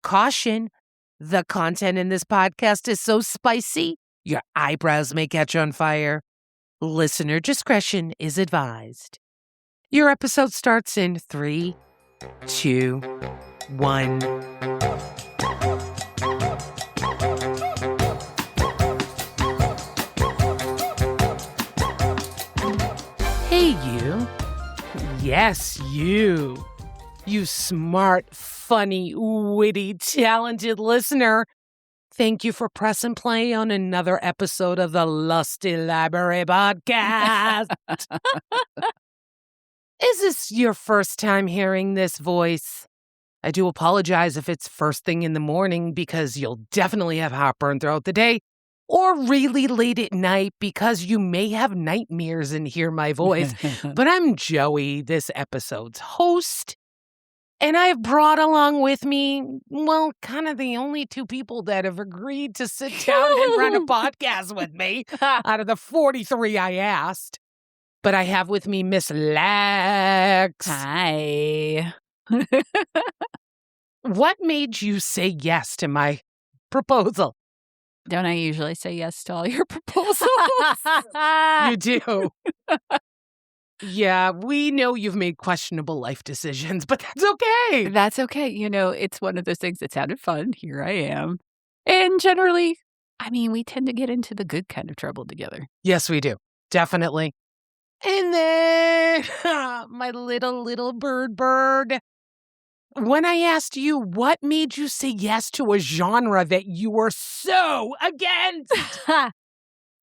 Caution, the content in this podcast is so spicy, your eyebrows may catch on fire. Listener discretion is advised. Your episode starts in 3, 2, 1. Hey, you. Yes, you. You smart, funny, witty, talented listener. Thank you for pressing play on another episode of the Lusty Library podcast. Is this your first time hearing this voice? I do apologize if it's first thing in the morning because you'll definitely have heartburn throughout the day, or really late at night because you may have nightmares and hear my voice. But I'm Joey, this episode's host. And I've brought along with me, well, kind of the only two people that have agreed to sit down and run a podcast with me out of the 43 I asked. But I have with me Miss Lex. Hi. What made you say yes to my proposal? Don't I usually say yes to all your proposals? You do. Yeah, we know you've made questionable life decisions, but that's okay. That's okay. You know, it's one of those things that sounded fun. Here I am. And generally, we tend to get into the good kind of trouble together. Yes, we do. Definitely. And then, my little bird. When I asked you what made you say yes to a genre that you were so against?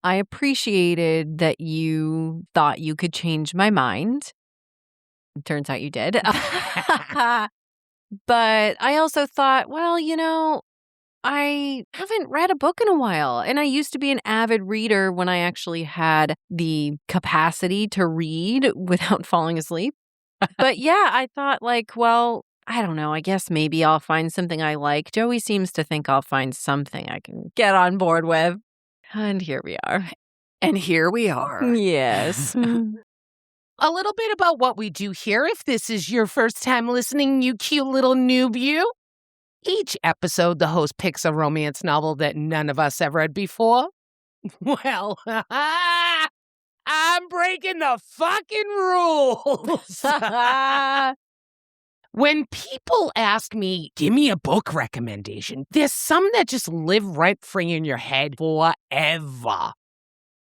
I appreciated that you thought you could change my mind. It turns out you did. But I also thought, well, I haven't read a book in a while. And I used to be an avid reader when I actually had the capacity to read without falling asleep. But yeah, I thought well, I don't know. I guess maybe I'll find something I like. Joey seems to think I'll find something I can get on board with. And here we are. And here we are. Yes. A little bit about what we do here, if this is your first time listening, you cute little noob you. Each episode, the host picks a romance novel that none of us have read before. Well, I'm breaking the fucking rules. When people ask me, give me a book recommendation, there's some that just live right free in your head forever.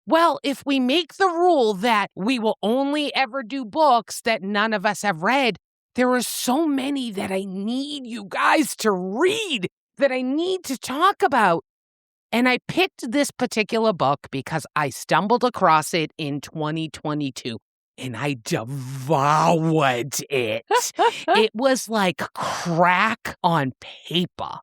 Well, if we make the rule that we will only ever do books that none of us have read, there are so many that I need you guys to read, that I need to talk about. And I picked this particular book because I stumbled across it in 2022. And I devoured it. It was like crack on paper.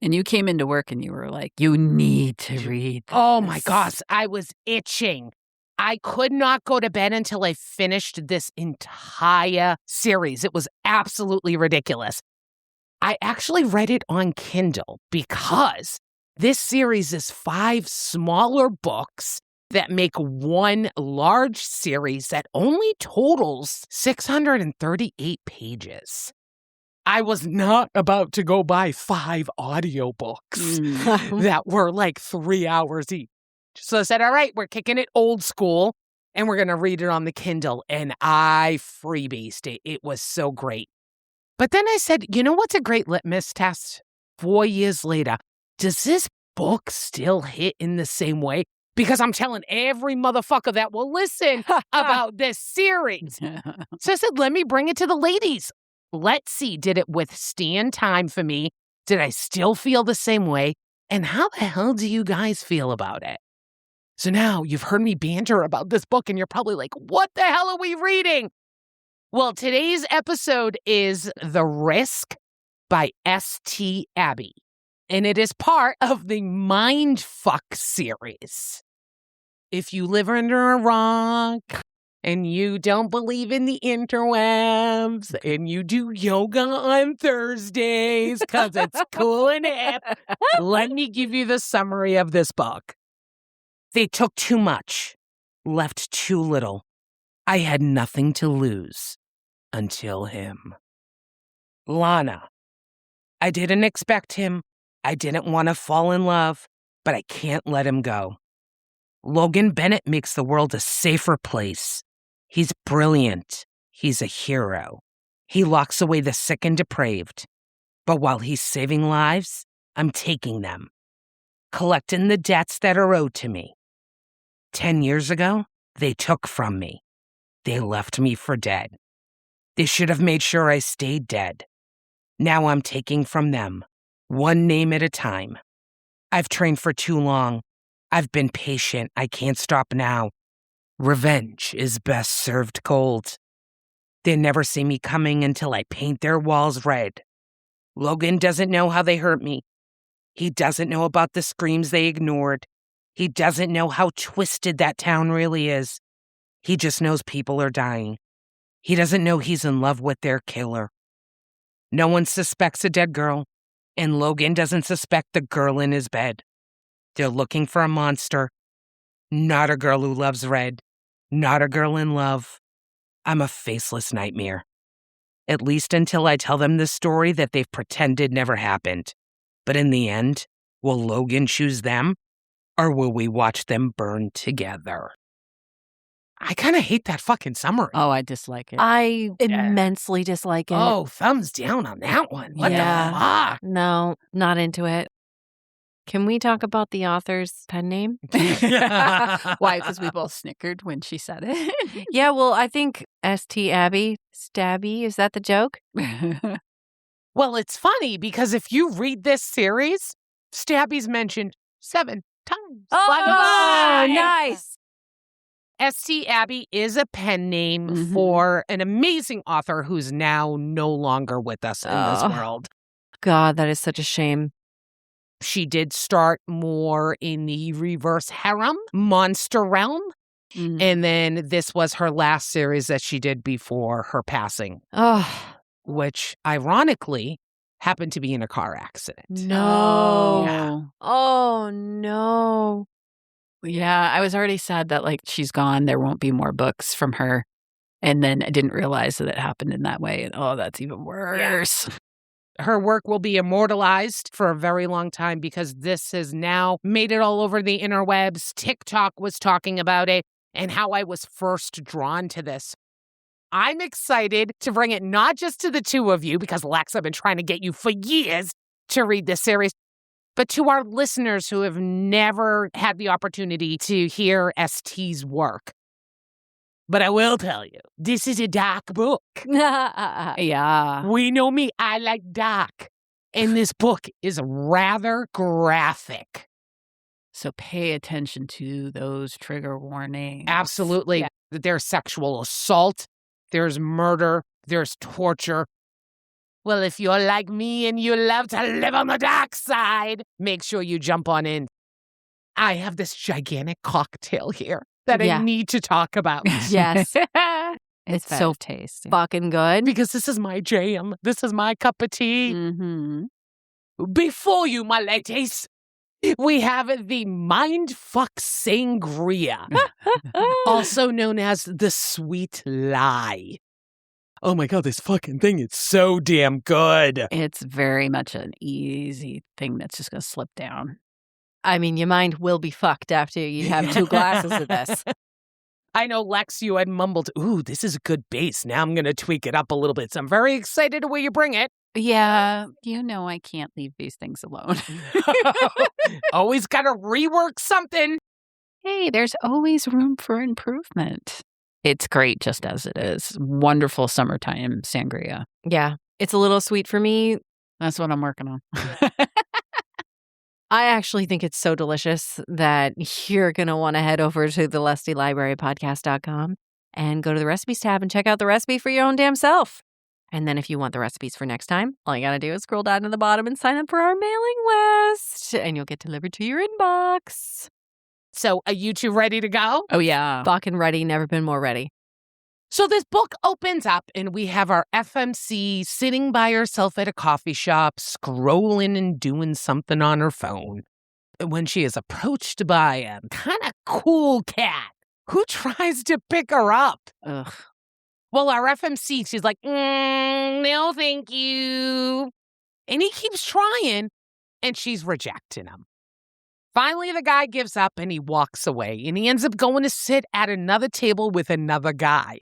And you came into work and you were like, you need to read this. Oh my gosh, I was itching. I could not go to bed until I finished this entire series. It was absolutely ridiculous. I actually read it on Kindle because this series is 5 smaller books that make one large series that only totals 638 pages. I was not about to go buy 5 audiobooks that were like 3 hours each. So I said, all right, we're kicking it old school and we're going to read it on the Kindle. And I freebased it. It was so great. But then I said, you know what's a great litmus test? 4 years later, does this book still hit in the same way? Because I'm telling every motherfucker that will listen about this series. So I said, let me bring it to the ladies. Let's see, did it withstand time for me? Did I still feel the same way? And how the hell do you guys feel about it? So now you've heard me banter about this book and you're probably like, what the hell are we reading? Well, today's episode is The Risk by S.T. Abbey. And it is part of the Mindfuck series. If you live under a rock and you don't believe in the interwebs and you do yoga on Thursdays because it's cool and hip, let me give you the summary of this book. They took too much, left too little. I had nothing to lose until him. Lana. I didn't expect him. I didn't want to fall in love, but I can't let him go. Logan Bennett makes the world a safer place. He's brilliant. He's a hero. He locks away the sick and depraved. But while he's saving lives, I'm taking them, collecting the debts that are owed to me. 10 years ago, they took from me. They left me for dead. They should have made sure I stayed dead. Now I'm taking from them, one name at a time. I've trained for too long. I've been patient. I can't stop now. Revenge is best served cold. They never see me coming until I paint their walls red. Logan doesn't know how they hurt me. He doesn't know about the screams they ignored. He doesn't know how twisted that town really is. He just knows people are dying. He doesn't know he's in love with their killer. No one suspects a dead girl, and Logan doesn't suspect the girl in his bed. They're looking for a monster, not a girl who loves red, not a girl in love. I'm a faceless nightmare. At least until I tell them the story that they've pretended never happened. But in the end, will Logan choose them, or will we watch them burn together? I kind of hate that fucking summary. Oh, I dislike it. I immensely dislike it. Oh, thumbs down on that one. What the fuck? No, not into it. Can we talk about the author's pen name? Why? Because we both snickered when she said it. Yeah, well, I think St. Abby, Stabby, is that the joke? Well, it's funny because if you read this series, Stabby's mentioned 7 times. Oh, nice. St. Abby is a pen name for an amazing author who's now no longer with us in this world. God, that is such a shame. She did start more in the reverse harem, monster realm. And then this was her last series that she did before her passing. Which, ironically, happened to be in a car accident. No. Yeah. Oh, no. Yeah, I was already sad that, like, she's gone. There won't be more books from her. And then I didn't realize that it happened in that way. And, oh, that's even worse. Yeah. Her work will be immortalized for a very long time because this has now made it all over the interwebs. TikTok was talking about it and how I was first drawn to this. I'm excited to bring it not just to the two of you, because Lex, I've been trying to get you for years to read this series, but to our listeners who have never had the opportunity to hear ST's work. But I will tell you, this is a dark book. Yeah. We know me, I like dark. And this book is rather graphic. So pay attention to those trigger warnings. Absolutely. Yeah. There's sexual assault. There's murder. There's torture. Well, if you're like me and you love to live on the dark side, make sure you jump on in. I have this gigantic cocktail here that I need to talk about. Yes. It's so tasty. Fucking good. Because this is my jam. This is my cup of tea. Before you, my ladies, we have the Mindfuck Sangria, also known as the Sweet Lie. Oh my God, this fucking thing is so damn good. It's very much an easy thing that's just going to slip down. I mean, your mind will be fucked after you have 2 glasses of this. I know, Lex, you had mumbled, ooh, this is a good base. Now I'm going to tweak it up a little bit. So I'm very excited the way you bring it. Yeah, you know I can't leave these things alone. Always got to rework something. Hey, there's always room for improvement. It's great just as it is. Wonderful summertime sangria. Yeah, it's a little sweet for me. That's what I'm working on. I actually think it's so delicious that you're going to want to head over to the Lusty Library podcast.com and go to the recipes tab and check out the recipe for your own damn self. And then if you want the recipes for next time, all you got to do is scroll down to the bottom and sign up for our mailing list, and you'll get delivered to your inbox. So are you two ready to go? Oh, yeah. Fucking ready, never been more ready. So this book opens up and we have our FMC sitting by herself at a coffee shop, scrolling and doing something on her phone, when she is approached by a kind of cool cat who tries to pick her up. Ugh. Well, our FMC, she's like, no, thank you. And he keeps trying, and she's rejecting him. Finally, the guy gives up and he walks away, and he ends up going to sit at another table with another guy.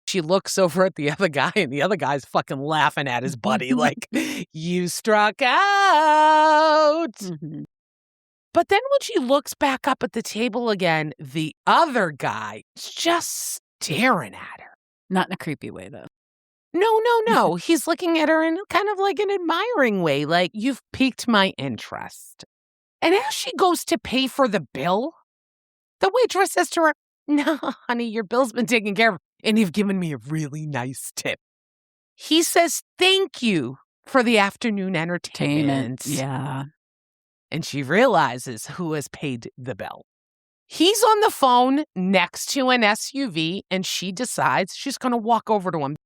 She looks over at the other guy, and the other guy's fucking laughing at his buddy like, you struck out. Mhm. But then when she looks back up at the table again, the other guy is just staring at her. Not in a creepy way, though. No. He's looking at her in kind of like an admiring way, like, you've piqued my interest. And as she goes to pay for the bill, the waitress says to her, no, honey, your bill's been taken care of, and you've given me a really nice tip. He says, thank you for the afternoon entertainment. Yeah. And she realizes who has paid the bill. He's on the phone next to an SUV, and she decides she's going to walk over to him.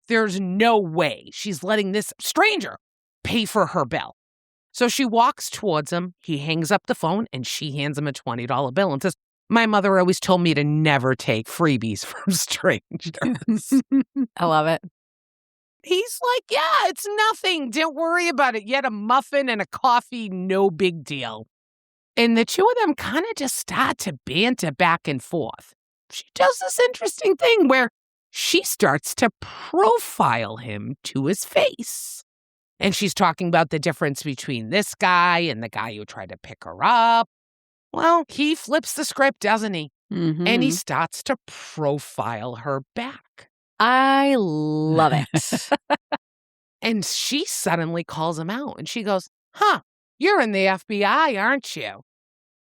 There's no way she's letting this stranger pay for her bill. So she walks towards him. He hangs up the phone, and she hands him a $20 bill and says, my mother always told me to never take freebies from strangers. I love it. He's like, yeah, it's nothing. Don't worry about it. Yet a muffin and a coffee, no big deal. And the two of them kind of just start to banter back and forth. She does this interesting thing where she starts to profile him to his face. And she's talking about the difference between this guy and the guy who tried to pick her up. Well, he flips the script, doesn't he? Mhm. And he starts to profile her back. I love it. And she suddenly calls him out and she goes, you're in the FBI, aren't you?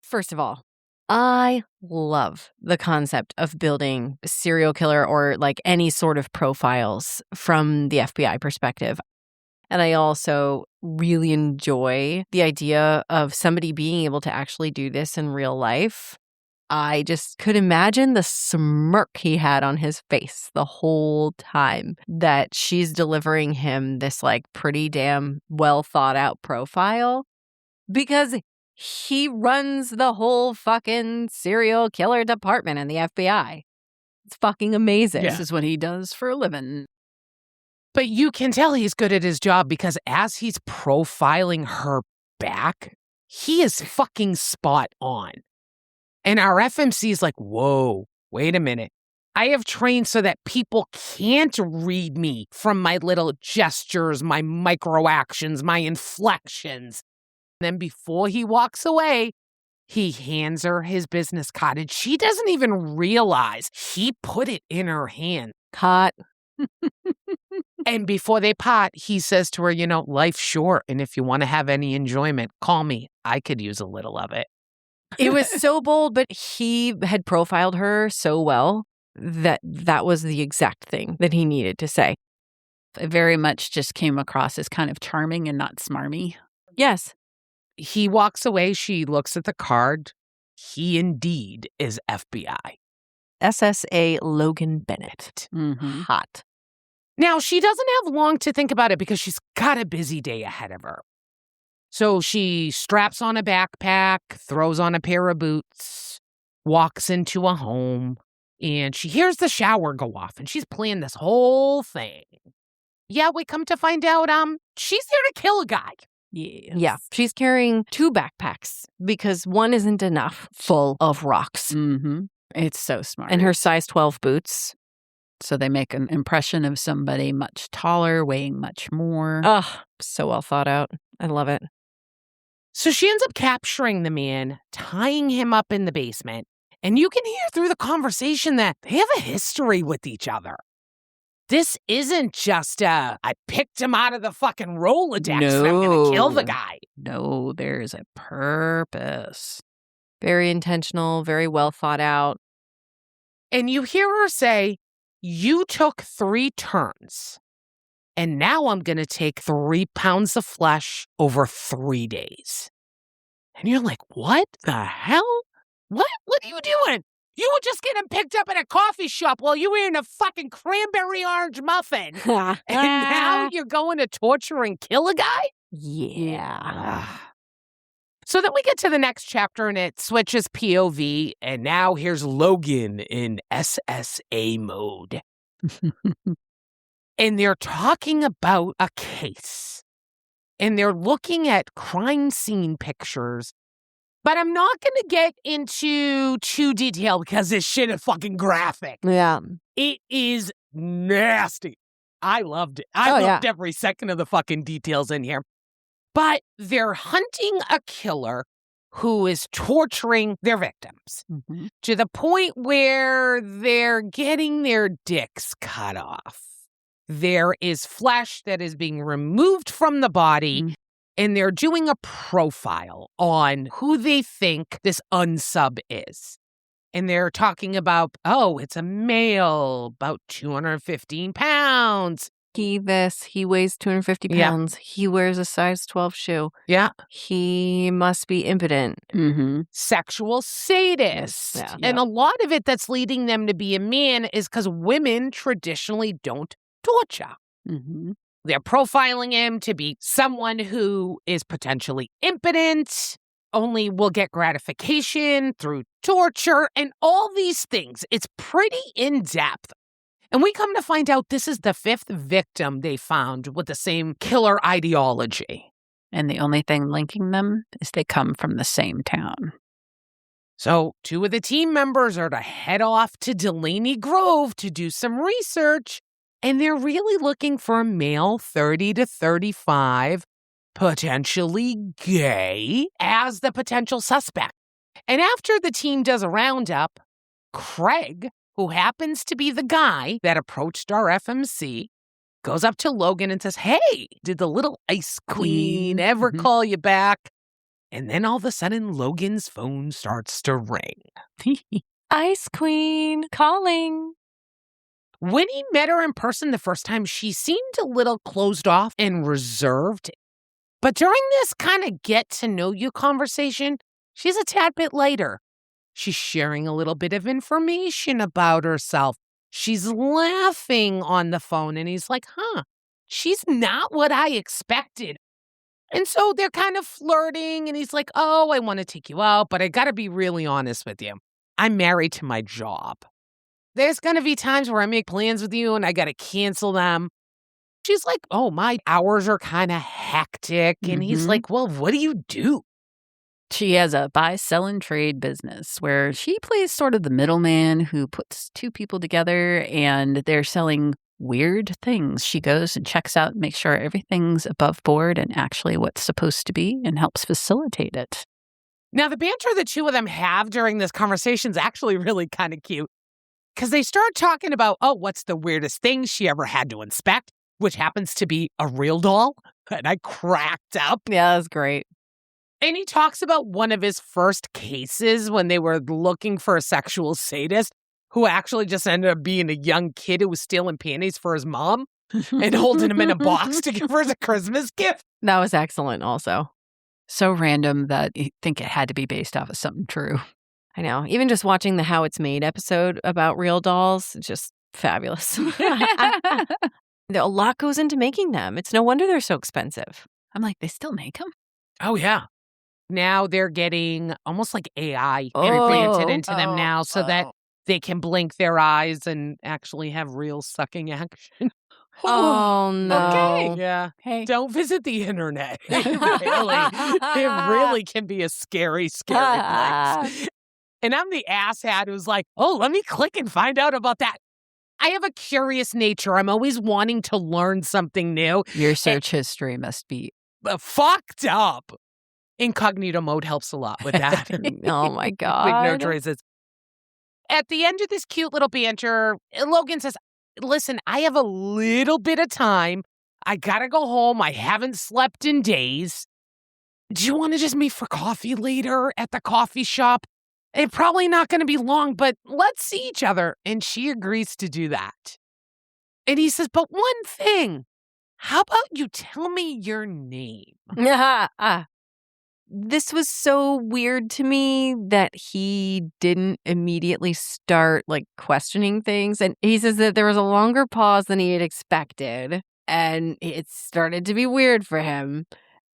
First of all, I love the concept of building serial killer or like any sort of profiles from the FBI perspective. And I also really enjoy the idea of somebody being able to actually do this in real life. I just could imagine the smirk he had on his face the whole time that she's delivering him this like pretty damn well thought out profile, because he runs the whole fucking serial killer department in the FBI. It's fucking amazing. This is what he does for a living. But you can tell he's good at his job because as he's profiling her back, he is fucking spot on. And our FMC is like, whoa, wait a minute. I have trained so that people can't read me from my little gestures, my micro actions, my inflections. Then before he walks away, he hands her his business card and she doesn't even realize he put it in her hand. Cut. And before they part, he says to her, life's short. And if you want to have any enjoyment, call me. I could use a little of it. It was so bold, but he had profiled her so well that was the exact thing that he needed to say. It very much just came across as kind of charming and not smarmy. Yes. He walks away. She looks at the card. He indeed is FBI. SSA Logan Bennett. Mhm. Hot. Now, she doesn't have long to think about it because she's got a busy day ahead of her. So she straps on a backpack, throws on a pair of boots, walks into a home, and she hears the shower go off, and she's planned this whole thing. Yeah, we come to find out, she's there to kill a guy. Yes. Yeah. She's carrying 2 backpacks because one isn't enough full of rocks. Mm-hmm. It's so smart. And her size 12 boots. So they make an impression of somebody much taller, weighing much more. Ugh, so well thought out. I love it. So she ends up capturing the man, tying him up in the basement, and you can hear through the conversation that they have a history with each other. This isn't just I picked him out of the fucking Rolodex and I'm going to kill the guy. No, there's a purpose. Very intentional, very well thought out. And you hear her say, you took 3 turns, and now I'm going to take 3 pounds of flesh over 3 days. And you're like, what the hell? What are you doing? You were just getting picked up at a coffee shop while you were in a fucking cranberry orange muffin. And now you're going to torture and kill a guy? Yeah. So then we get to the next chapter and it switches POV. And now here's Logan in SSA mode. And they're talking about a case. and they're looking at crime scene pictures. But I'm not going to get into too detailed because this shit is fucking graphic. Yeah. It is nasty. I loved it. I loved every second of the fucking details in here. But they're hunting a killer who is torturing their victims to the point where they're getting their dicks cut off. There is flesh that is being removed from the body, and they're doing a profile on who they think this unsub is. And they're talking about, oh, it's a male, about 215 pounds. He weighs 250 pounds. He wears a size 12 shoe. Yeah. He must be impotent. Sexual sadist. Yeah. And a lot of it that's leading them to be a man is because women traditionally don't torture. They're profiling him to be someone who is potentially impotent, only will get gratification through torture, and all these things. It's pretty in-depth. And we come to find out this is the 5th victim they found with the same killer ideology. And the only thing linking them is they come from the same town. So 2 of the team members are to head off to Delaney Grove to do some research. And they're really looking for a male 30 to 35, potentially gay, as the potential suspect. And after the team does a roundup, Craig, who happens to be the guy that approached our FMC, goes up to Logan and says, hey, did the little ice queen ever call you back? And then all of a sudden, Logan's phone starts to ring. Ice queen calling. When he met her in person the first time, she seemed a little closed off and reserved. But during this kind of get-to-know-you conversation, she's a tad bit lighter. She's sharing a little bit of information about herself. She's laughing on the phone, and he's like, she's not what I expected. And so they're kind of flirting, and he's like, oh, I want to take you out, but I got to be really honest with you. I'm married to my job. There's going to be times where I make plans with you, and I got to cancel them. She's like, oh, my hours are kind of hectic. And he's like, well, what do you do? She has a buy, sell, and trade business where she plays sort of the middleman who puts 2 people together and they're selling weird things. She goes and checks out and makes sure everything's above board and actually what's supposed to be and helps facilitate it. Now, the banter the 2 of them have during this conversation is actually really kind of cute because they start talking about, oh, what's the weirdest thing she ever had to inspect, which happens to be a real doll. And I cracked up. Yeah, that's great. And he talks about one of his first cases when they were looking for a sexual sadist who actually just ended up being a young kid who was stealing panties for his mom and holding him in a box to give her as a Christmas gift. That was excellent also. So random that you think it had to be based off of something true. I know. Even just watching the How It's Made episode about real dolls, just fabulous. A lot goes into making them. It's no wonder they're so expensive. I'm like, they still make them? Oh, yeah. Now they're getting almost like AI implanted into them now so that they can blink their eyes and actually have real sucking action. Oh, no. Okay. Yeah. Hey. Don't visit the internet. It really can be a scary, scary place. And I'm the asshat who's like, oh, let me click and find out about that. I have a curious nature. I'm always wanting to learn something new. Your search history must be fucked up. Incognito mode helps a lot with that. Oh, my God. Ignore traces. At the end of this cute little banter, Logan says, listen, I have a little bit of time. I gotta go home. I haven't slept in days. Do you want to just meet for coffee later at the coffee shop? It's probably not going to be long, but let's see each other. And she agrees to do that. And he says, but one thing, how about you tell me your name? This was so weird to me that he didn't immediately start questioning things. And he says that there was a longer pause than he had expected. And it started to be weird for him.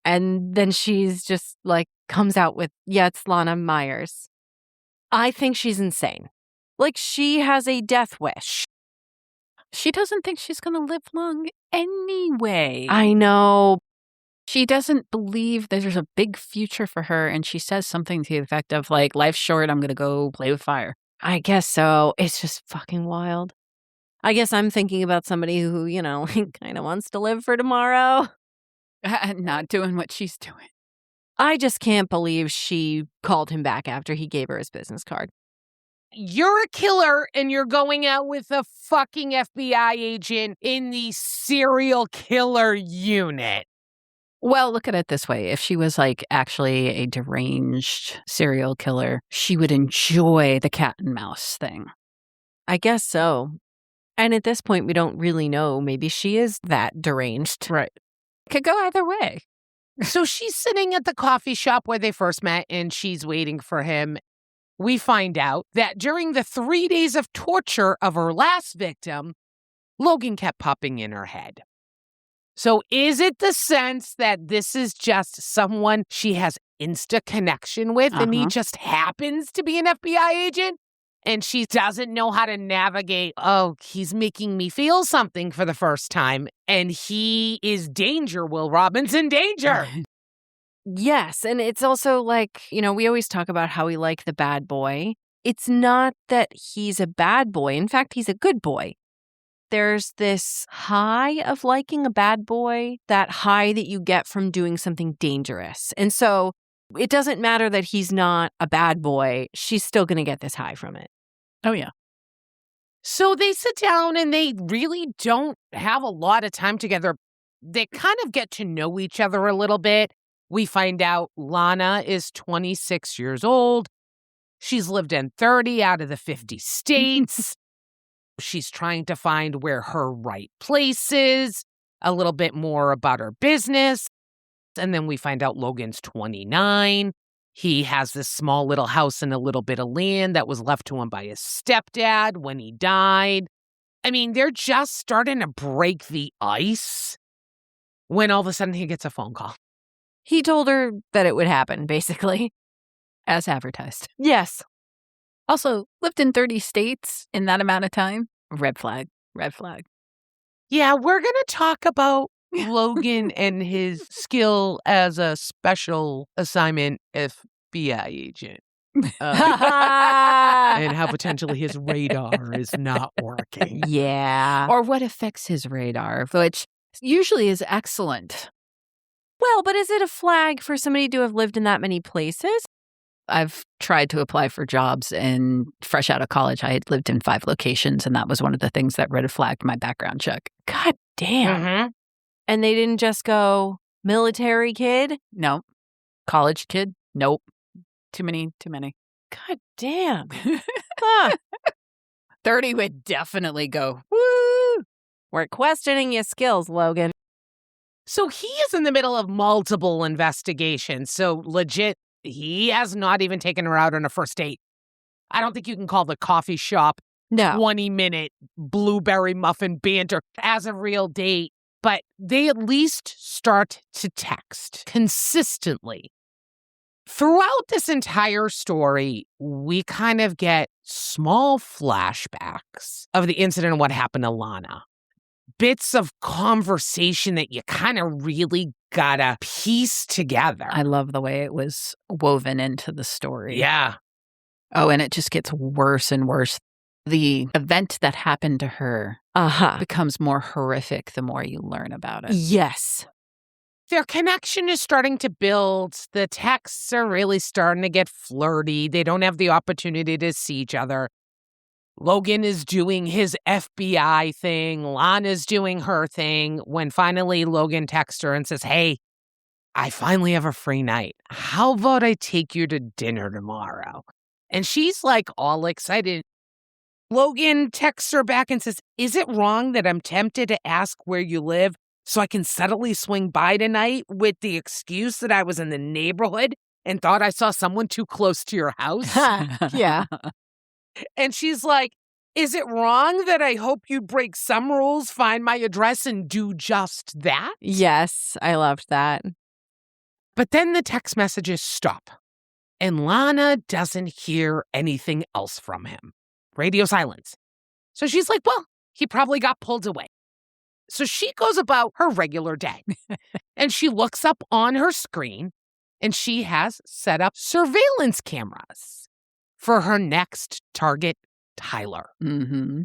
And then she's just comes out with, yeah, it's Lana Myers. I think she's insane. She has a death wish. She doesn't think she's going to live long anyway. I know. She doesn't believe that there's a big future for her, and she says something to the effect of, like, life's short, I'm going to go play with fire. I guess so. It's just fucking wild. I guess I'm thinking about somebody who, kind of wants to live for tomorrow. Not doing what she's doing. I just can't believe she called him back after he gave her his business card. You're a killer and you're going out with a fucking FBI agent in the serial killer unit. Well, look at it this way. If she was like actually a deranged serial killer, she would enjoy the cat and mouse thing. I guess so. And at this point, we don't really know. Maybe she is that deranged. Right. Could go either way. So she's sitting at the coffee shop where they first met and she's waiting for him. We find out that during the 3 days of torture of her last victim, Logan kept popping in her head. So is it the sense that this is just someone she has insta connection with and he just happens to be an FBI agent? And she doesn't know how to navigate, he's making me feel something for the first time. And he is danger, Will Robinson, danger. Yes, and it's also like, we always talk about how we like the bad boy. It's not that he's a bad boy. In fact, he's a good boy. There's this high of liking a bad boy, that high that you get from doing something dangerous. And so it doesn't matter that he's not a bad boy. She's still going to get this high from it. Oh, yeah. So they sit down and they really don't have a lot of time together. They kind of get to know each other a little bit. We find out Lana is 26 years old. She's lived in 30 out of the 50 states. She's trying to find where her right place is, a little bit more about her business. And then we find out Logan's 29. He has this small little house and a little bit of land that was left to him by his stepdad when he died. I mean, they're just starting to break the ice when all of a sudden he gets a phone call. He told her that it would happen, basically. As advertised. Yes. Also, lived in 30 states in that amount of time. Red flag. Red flag. Yeah, we're going to talk about Logan and his skill as a special assignment FBI agent. And how potentially his radar is not working. Yeah. Or what affects his radar, which usually is excellent. Well, but is it a flag for somebody to have lived in that many places? I've tried to apply for jobs, and fresh out of college, I had lived in 5 locations, and that was one of the things that red flagged my background check. God damn. Mm-hmm. And they didn't just go, military kid? No. College kid? Nope. Too many. God damn. Huh. 30 would definitely go, woo! We're questioning your skills, Logan. So he is in the middle of multiple investigations. So legit, he has not even taken her out on a first date. I don't think you can call the coffee shop 20-minute blueberry muffin banter as a real date. But they at least start to text consistently. Throughout this entire story, we kind of get small flashbacks of the incident and what happened to Lana. Bits of conversation that you kind of really gotta piece together. I love the way it was woven into the story. Yeah. Oh, and it just gets worse and worse. The event that happened to her becomes more horrific the more you learn about it. Yes. Their connection is starting to build. The texts are really starting to get flirty. They don't have the opportunity to see each other. Logan is doing his FBI thing. Lana's doing her thing. When finally Logan texts her and says, hey, I finally have a free night. How about I take you to dinner tomorrow? And she's like all excited. Logan texts her back and says, is it wrong that I'm tempted to ask where you live so I can subtly swing by tonight with the excuse that I was in the neighborhood and thought I saw someone too close to your house? Yeah. And she's like, is it wrong that I hope you break some rules, find my address, and do just that? Yes, I loved that. But then the text messages stop, and Lana doesn't hear anything else from him. Radio silence. So she's like, well, he probably got pulled away. So she goes about her regular day and she looks up on her screen and she has set up surveillance cameras for her next target, Tyler. Mm-hmm.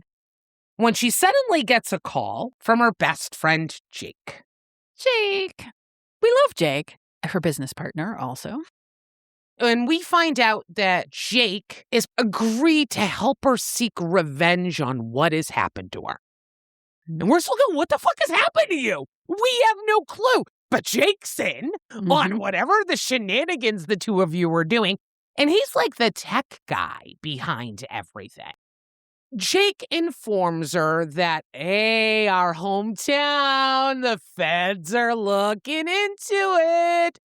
When she suddenly gets a call from her best friend, Jake. Jake. We love Jake. Her business partner also. And we find out that Jake is agreed to help her seek revenge on what has happened to her. And we're still going, what the fuck has happened to you? We have no clue. But Jake's in on whatever the shenanigans the two of you were doing. And he's like the tech guy behind everything. Jake informs her that, hey, our hometown, the feds are looking into it.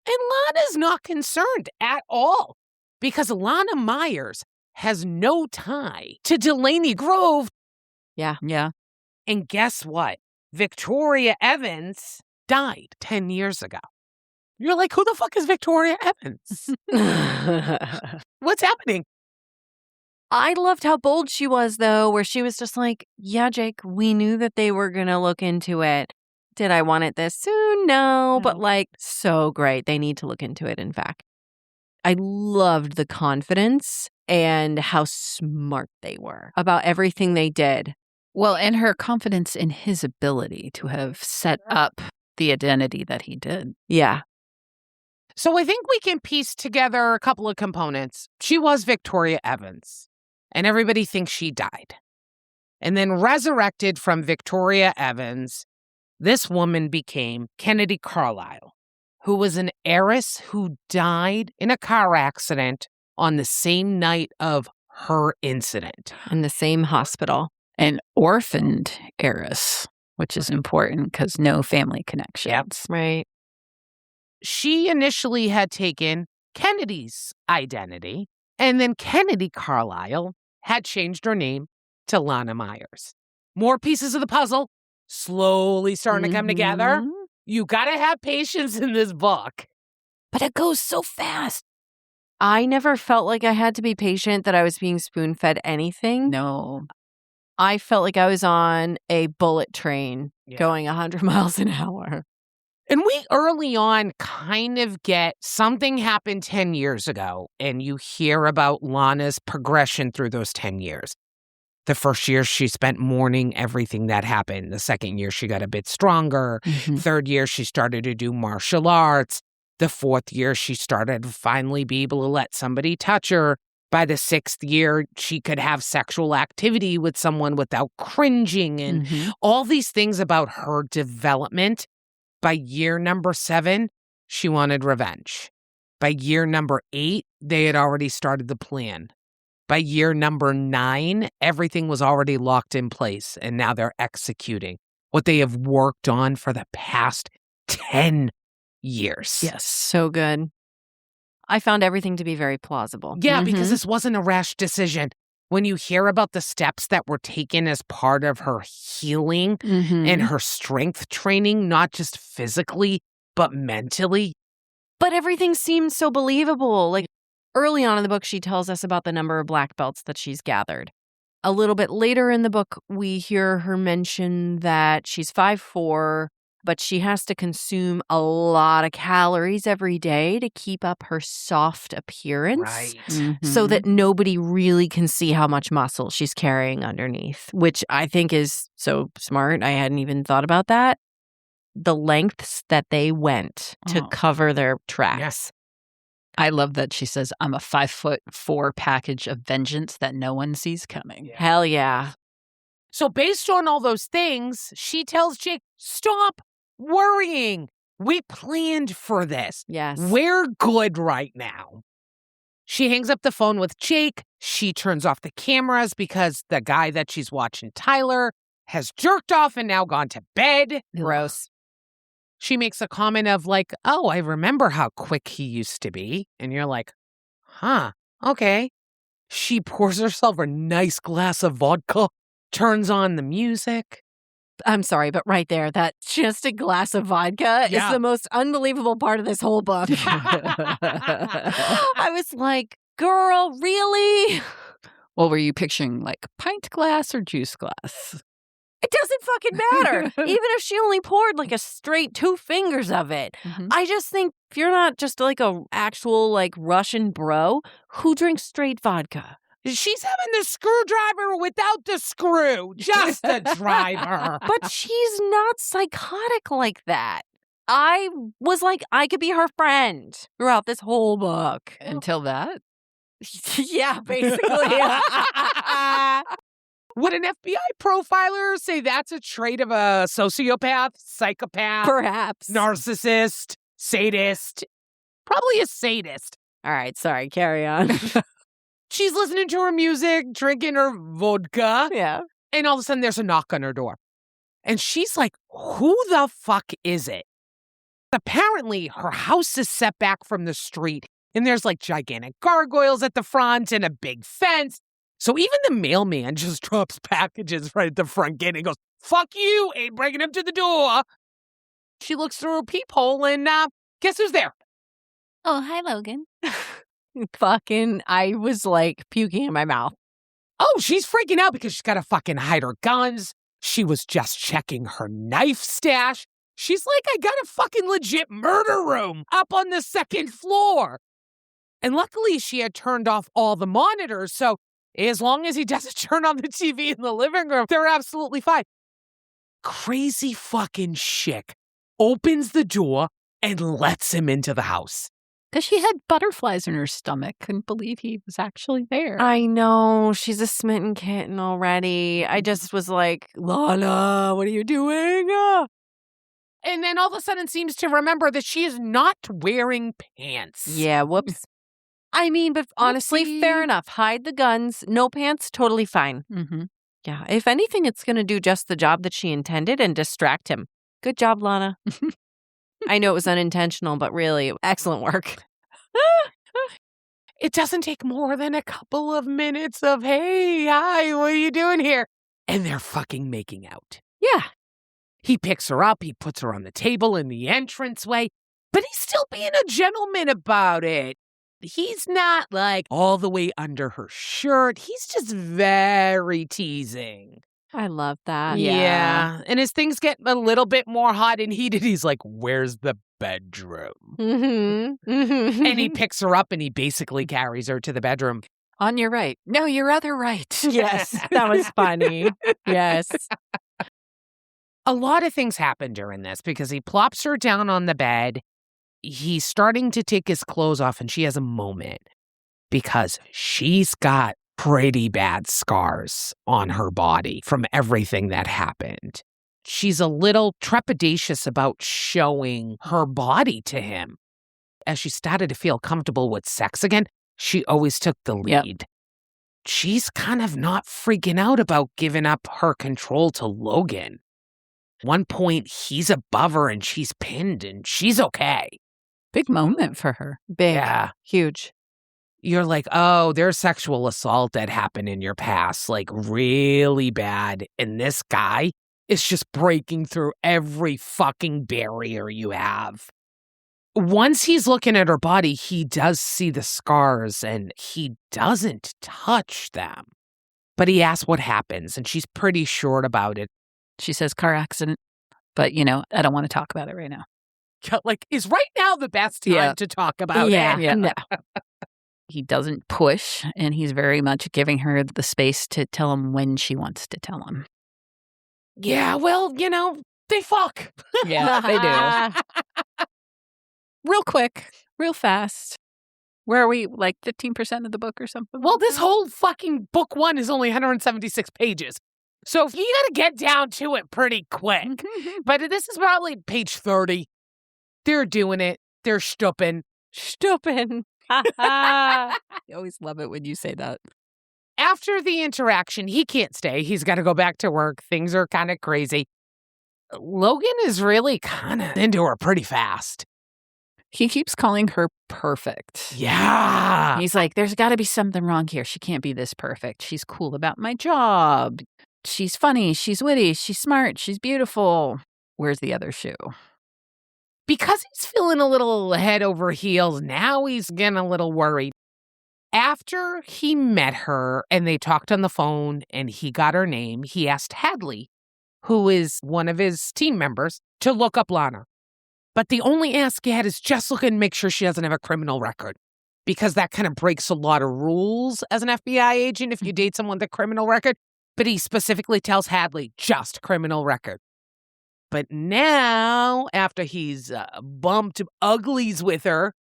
And Lana's not concerned at all because Lana Myers has no tie to Delaney Grove. Yeah. And guess what? Victoria Evans died 10 years ago. You're like, who the fuck is Victoria Evans? What's happening? I loved how bold she was, though, where she was just like, yeah, Jake, we knew that they were going to look into it. Did I want it this soon? No, but like, so great. They need to look into it, in fact. I loved the confidence and how smart they were about everything they did. Well, and her confidence in his ability to have set up the identity that he did. Yeah. So I think we can piece together a couple of components. She was Victoria Evans, and everybody thinks she died. And then resurrected from Victoria Evans, this woman became Kennedy Carlisle, who was an heiress who died in a car accident on the same night of her incident. In the same hospital. An orphaned heiress, which is important because no family connections. Yep. Right. She initially had taken Kennedy's identity, and then Kennedy Carlisle had changed her name to Lana Myers. More pieces of the puzzle slowly starting to come together. You got to have patience in this book. But it goes so fast. I never felt like I had to be patient, that I was being spoon-fed anything. No. I felt like I was on a bullet train going 100 miles an hour. And we early on kind of get something happened 10 years ago, and you hear about Lana's progression through those 10 years. The first year, she spent mourning everything that happened. The second year, she got a bit stronger. Third year, she started to do martial arts. The fourth year, she started to finally be able to let somebody touch her. By the sixth year, she could have sexual activity with someone without cringing and all these things about her development. By year number 7, she wanted revenge. By year number 8, they had already started the plan. By year number 9, everything was already locked in place, and now they're executing what they have worked on for the past 10 years. Yes, so good. I found everything to be very plausible. Yeah, because this wasn't a rash decision. When you hear about the steps that were taken as part of her healing and her strength training, not just physically, but mentally. But everything seems so believable. Like early on in the book, she tells us about the number of black belts that she's gathered. A little bit later in the book, we hear her mention that she's 5'4", but she has to consume a lot of calories every day to keep up her soft appearance. Right. So that nobody really can see how much muscle she's carrying underneath, which I think is so smart. I hadn't even thought about that. The lengths that they went to cover their tracks. Yes. I love that she says, I'm a 5'4" package of vengeance that no one sees coming. Yeah. Hell yeah. So based on all those things, she tells Jake, stop worrying. We planned for this. Yes. We're good right now. She hangs up the phone with Jake. She turns off the cameras because the guy that she's watching, Tyler, has jerked off and now gone to bed. Gross. She makes a comment of like, oh, I remember how quick he used to be. And you're like, huh, okay. She pours herself a nice glass of vodka, turns on the music. I'm sorry, but right there, that just a glass of vodka is the most unbelievable part of this whole book. I was like, girl, really? Well, were you picturing like pint glass or juice glass? It doesn't fucking matter. Even if she only poured like a straight 2 fingers of it. Mhm. I just think if you're not just like a actual like Russian bro, who drinks straight vodka? She's having the screwdriver without the screw. Just the driver. But she's not psychotic like that. I was like, I could be her friend throughout this whole book. Until that. Yeah, basically. Would an FBI profiler say that's a trait of a sociopath, psychopath, Perhaps. narcissist, sadist? Probably a sadist. All right, sorry, carry on. She's listening to her music, drinking her vodka, Yeah. and all of a sudden there's a knock on her door. And she's like, who the fuck is it? Apparently, her house is set back from the street, and there's like gigantic gargoyles at the front and a big fence. So even the mailman just drops packages right at the front gate and goes, fuck you, ain't breaking him to the door. She looks through a peephole and guess who's there? Oh, hi, Logan. Fucking, I was like puking in my mouth. Oh, she's freaking out because she's got to fucking hide her guns. She was just checking her knife stash. She's like, I got a fucking legit murder room up on the 2nd floor. And luckily she had turned off all the monitors, so as long as he doesn't turn on the TV in the living room, they're absolutely fine. Crazy fucking chick opens the door and lets him into the house. Because she had butterflies in her stomach. Couldn't believe he was actually there. I know, she's a smitten kitten already. I just was like, Lana, what are you doing? And then all of a sudden seems to remember that she is not wearing pants. Yeah, whoops. I mean, but honestly, fair Whoopsie. enough. Hide the guns, no pants, totally fine. Mm-hmm. Yeah, if anything, it's going to do just the job that she intended and distract him. Good job, Lana. I know it was unintentional, but really, excellent work. It doesn't take more than a couple of minutes of, hey, hi, what are you doing here? And they're fucking making out. Yeah. He picks her up, he puts her on the table in the entranceway, but he's still being a gentleman about it. He's not like all the way under her shirt. He's just very teasing. I love that. Yeah. And as things get a little bit more hot and heated, he's like, where's the bedroom? Mm-hmm. Mm-hmm. And he picks her up and he basically carries her to the bedroom. On your right. No, your other right. Yes, that was funny. Yes. A lot of things happen during this because he plops her down on the bed. He's starting to take his clothes off and she has a moment because she's got pretty bad scars on her body from everything that happened. She's a little trepidatious about showing her body to him. As she started to feel comfortable with sex again, she always took the lead. Yep. She's kind of not freaking out about giving up her control to Logan. One point, he's above her and she's pinned and she's okay. Big moment for her. Big. Yeah. Huge. You're like, oh, there's sexual assault that happened in your past, like really bad. And this guy is just breaking through every fucking barrier you have. Once he's looking at her body, he does see the scars and he doesn't touch them. But he asks what happens and she's pretty short about it. She says car accident. But, I don't want to talk about it right now. Like, is right now the best time Yeah. to talk about Yeah. it? Yeah. No. He doesn't push, and he's very much giving her the space to tell him when she wants to tell him. Yeah, well, they fuck. Yeah, they do. Real quick, real fast. Where are we, like 15% of the book or something? Well, this whole fucking book 1 is only 176 pages. So you got to get down to it pretty quick. But this is probably page 30. They're doing it. They're stupping. Stupid. I always love it when you say that. After the interaction, he can't stay. He's got to go back to work. Things are kind of crazy. Logan is really kind of into her pretty fast. He keeps calling her perfect. Yeah. He's like, there's got to be something wrong here. She can't be this perfect. She's cool about my job. She's funny. She's witty. She's smart. She's beautiful. Where's the other shoe? Because he's feeling a little head over heels, now he's getting a little worried. After he met her and they talked on the phone and he got her name, he asked Hadley, who is one of his team members, to look up Lana. But the only ask he had is just look and make sure she doesn't have a criminal record, because that kind of breaks a lot of rules as an FBI agent if you date someone with a criminal record. But he specifically tells Hadley, just criminal record. But now, after he's bumped uglies with her,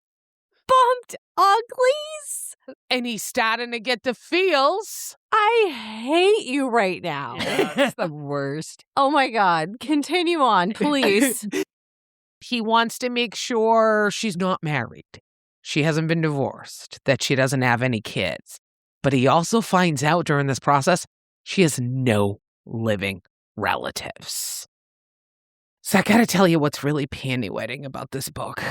Bumped uglies? and he's starting to get the feels. I hate you right now. That's the worst. Oh my God. Continue on, please. He wants to make sure she's not married, she hasn't been divorced, that she doesn't have any kids. But he also finds out during this process she has no living relatives. So I gotta tell you what's really panty-wetting about this book.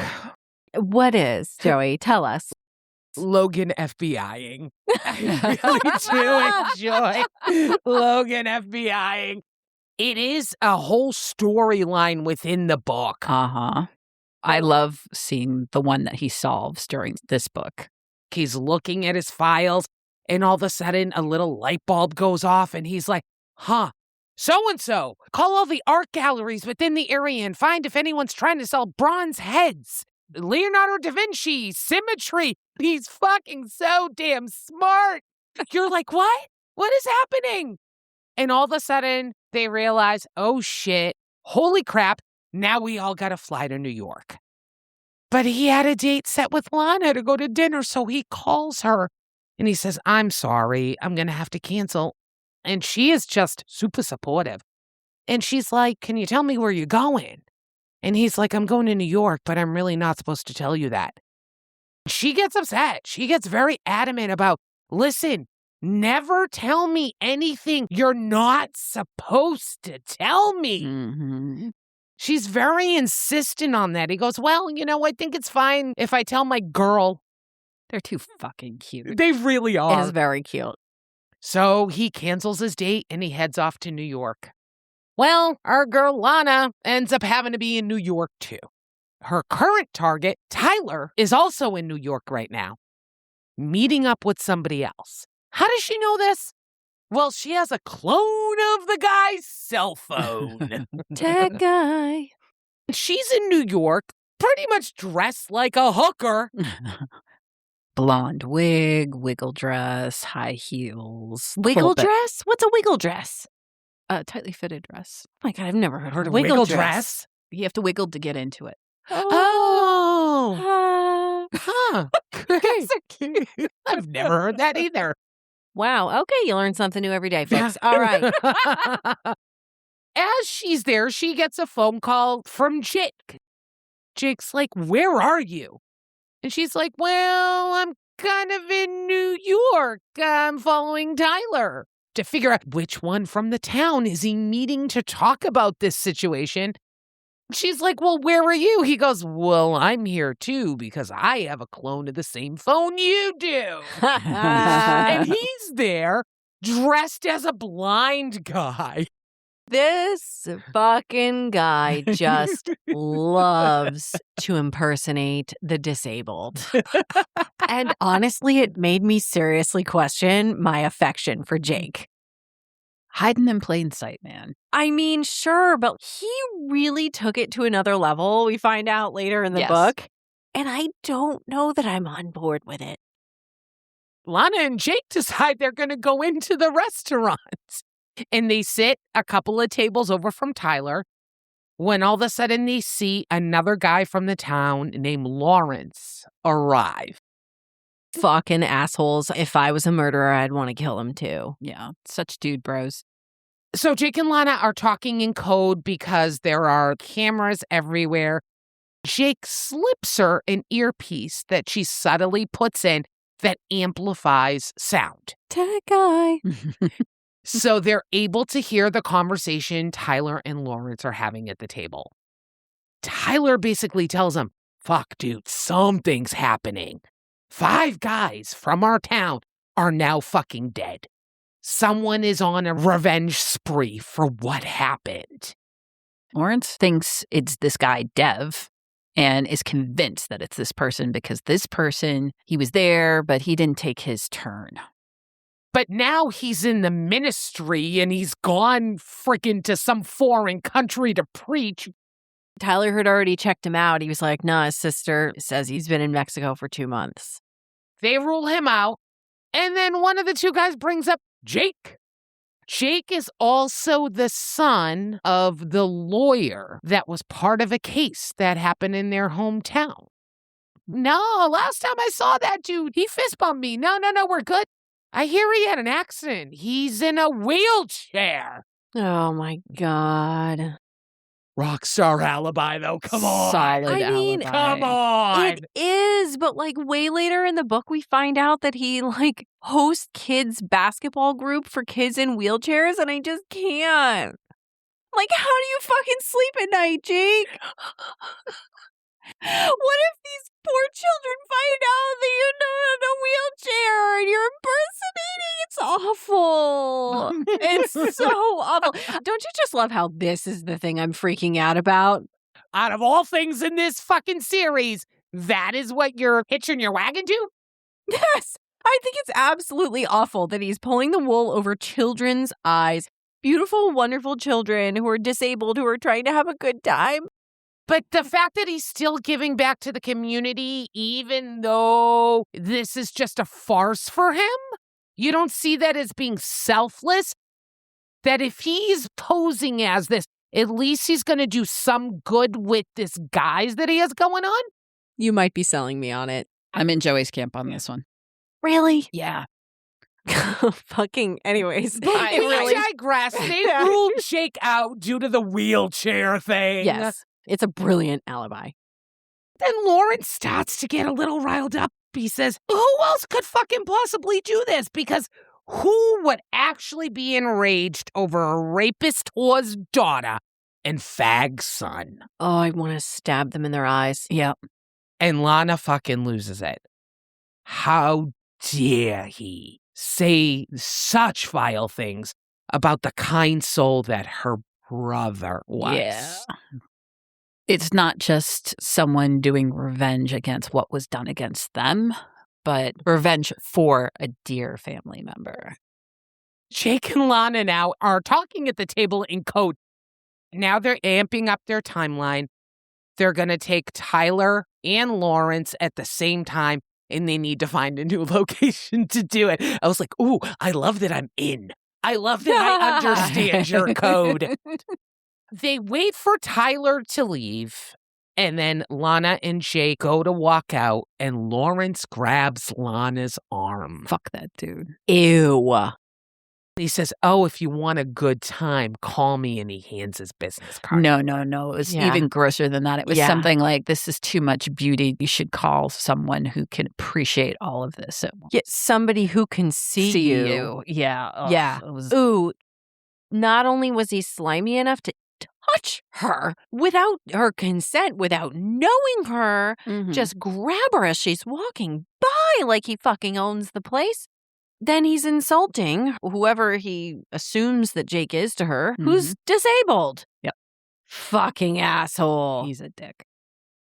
What is, Joey? Tell us. Logan FBIing. I really do enjoy Logan FBIing. It is a whole storyline within the book. Uh-huh. I love seeing the one that he solves during this book. He's looking at his files, and all of a sudden a little light bulb goes off, and he's like, so-and-so, call all the art galleries within the area and find if anyone's trying to sell bronze heads. Leonardo da Vinci, symmetry. He's fucking so damn smart. You're like, what? What is happening? And all of a sudden, they realize, oh shit, holy crap, now we all gotta fly to New York. But he had a date set with Lana to go to dinner, so he calls her. And he says, I'm sorry, I'm gonna have to cancel. And she is just super supportive. And she's like, can you tell me where you're going? And he's like, I'm going to New York, but I'm really not supposed to tell you that. She gets upset. She gets very adamant about, listen, never tell me anything you're not supposed to tell me. Mm-hmm. She's very insistent on that. He goes, well, I think it's fine if I tell my girl. They're too fucking cute. They really It are. is very cute. So he cancels his date and he heads off to New York. Well, our girl Lana ends up having to be in New York too. Her current target, Tyler, is also in New York right now, meeting up with somebody else. How does she know this? Well, she has a clone of the guy's cell phone. Tech guy. She's in New York, pretty much dressed like a hooker. Blonde wig, wiggle dress, high heels. Wiggle pull-back- dress? What's a wiggle dress? tightly fitted dress. Oh my God, I've never heard Heard of of wiggle wiggle dress. dress? You have to wiggle to get into it. Oh. Uh, Huh. That's so cute. I've never heard that either. Wow. Okay, you learn something new every day, folks. All right. As she's there, she gets a phone call from Jake. Jake's like, where are you? And she's like, well, I'm kind of in New York. I'm following Tyler to figure out which one from the town is he meeting to talk about this situation. She's like, well, where are you? He goes, well, I'm here too because I have a clone of the same phone you do. And he's there dressed as a blind guy. This fucking guy just loves to impersonate the disabled. And honestly, it made me seriously question my affection for Jake. Hiding in plain sight, man. I mean, sure, but he really took it to another level, we find out later in the Yes. book. And I don't know that I'm on board with it. Lana and Jake decide they're going to go into the restaurant. And they sit a couple of tables over from Tyler when all of a sudden they see another guy from the town named Lawrence arrive. Fucking assholes. If I was a murderer, I'd want to kill him too. Yeah, such dude bros. So Jake and Lana are talking in code because there are cameras everywhere. Jake slips her an earpiece that she subtly puts in that amplifies sound. Tech guy. So they're able to hear the conversation Tyler and Lawrence are having at the table. Tyler basically tells him, fuck, dude, something's happening. 5 guys from our town are now fucking dead. Someone is on a revenge spree for what happened. Lawrence thinks it's this guy, Dev, and is convinced that it's this person because this person, he was there, but he didn't take his turn. But now he's in the ministry and he's gone freaking to some foreign country to preach. Tyler had already checked him out. He was like, nah, his sister says he's been in Mexico for 2 months. They rule him out. And then one of the two guys brings up Jake. Jake is also the son of the lawyer that was part of a case that happened in their hometown. No, last time I saw that dude, he fist bumped me. No, we're good. I hear he had an accident. He's in a wheelchair. Oh, my God. Rockstar alibi, though. Come on. Solid I mean, alibi. Come on. It is, but like way later in the book, we find out that he like hosts kids' basketball group for kids in wheelchairs, and I just can't. Like, how do you fucking sleep at night, Jake? What if these poor children find out that you're not in a wheelchair and you're impersonating? It's awful. It's so awful. Don't you just love how this is the thing I'm freaking out about? Out of all things in this fucking series, that is what you're hitching your wagon to? Yes. I think it's absolutely awful that he's pulling the wool over children's eyes. Beautiful, wonderful children who are disabled, who are trying to have a good time. But the fact that he's still giving back to the community, even though this is just a farce for him, you don't see that as being selfless? That if he's posing as this, at least he's going to do some good with this guise that he has going on? You might be selling me on it. I'm in Joey's camp on this one. Really? Yeah. Fucking anyways. But we digress. They ruled Jake out due to the wheelchair thing. Yes. It's a brilliant alibi. Then Lawrence starts to get a little riled up. He says, who else could fucking possibly do this? Because who would actually be enraged over a rapist whore's daughter and fag's son? Oh, I want to stab them in their eyes. Yep. And Lana fucking loses it. How dare he say such vile things about the kind soul that her brother was? Yeah. It's not just someone doing revenge against what was done against them, but revenge for a dear family member. Jake and Lana now are talking at the table in code. Now they're amping up their timeline. They're going to take Tyler and Lawrence at the same time, and they need to find a new location to do it. I was like, ooh, I love that I'm in. I love that I understand your code. They wait for Tyler to leave, and then Lana and Jake go to walk out, and Lawrence grabs Lana's arm. Fuck that dude. Ew. He says, oh, if you want a good time, call me, and he hands his business card. No. It was even grosser than that. It was something like, this is too much beauty. You should call someone who can appreciate all of this. Get somebody who can see you. Yeah. Ugh, Yeah. It was... Ooh. Not only was he slimy enough to touch her without her consent, without knowing her, just grab her as she's walking by like he fucking owns the place. Then he's insulting whoever he assumes that Jake is to her, who's disabled. Yep. Fucking asshole. He's a dick.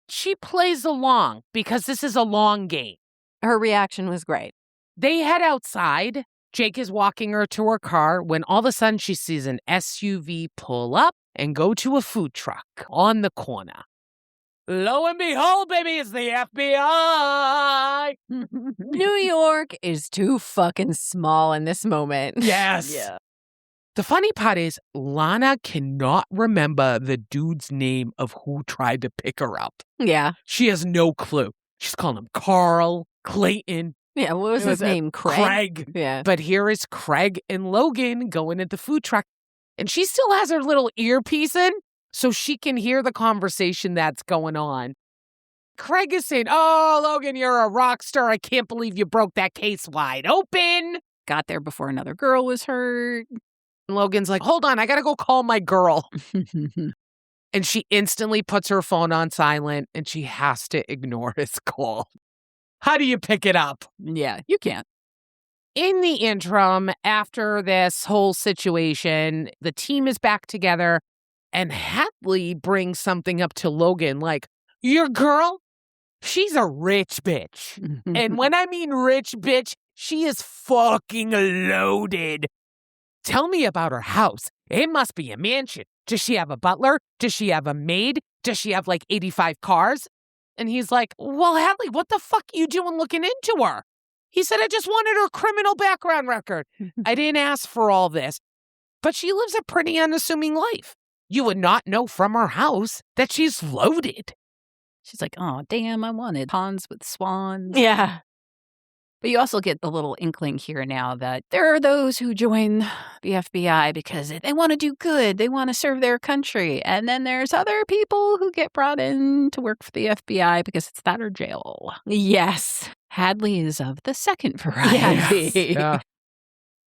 She plays along because this is a long game. Her reaction was great. They head outside. Jake is walking her to her car when all of a sudden she sees an SUV pull up and go to a food truck on the corner. Lo and behold, baby, it's the FBI. New York is too fucking small in this moment. Yes. Yeah. The funny part is Lana cannot remember the dude's name of who tried to pick her up. Yeah. She has no clue. She's calling him Carl, Clayton. Yeah, what was his name? Craig. Yeah. But here is Craig and Logan going at the food truck. And she still has her little earpiece in so she can hear the conversation that's going on. Craig is saying, oh, Logan, you're a rock star. I can't believe you broke that case wide open. Got there before another girl was hurt. And Logan's like, hold on, I got to go call my girl. And she instantly puts her phone on silent and she has to ignore his call. How do you pick it up? Yeah, you can't. In the interim, after this whole situation, the team is back together and Hadley brings something up to Logan like, your girl, she's a rich bitch. And when I mean rich bitch, She is fucking loaded. Tell me about her house. It must be a mansion. Does she have a butler? Does she have a maid? Does she have like 85 cars? And he's like, well, Hadley, what the fuck are you doing looking into her? He said, I just wanted her criminal background record. I didn't ask for all this. But she lives a pretty unassuming life. You would not know from her house that she's loaded. She's like, oh, damn, I wanted ponds with swans. Yeah. But you also get the little inkling here now that there are those who join the FBI because they want to do good. They want to serve their country. And then there's other people who get brought in to work for the FBI because it's that or jail. Yes. Hadley is of the second variety. Yes. Yeah.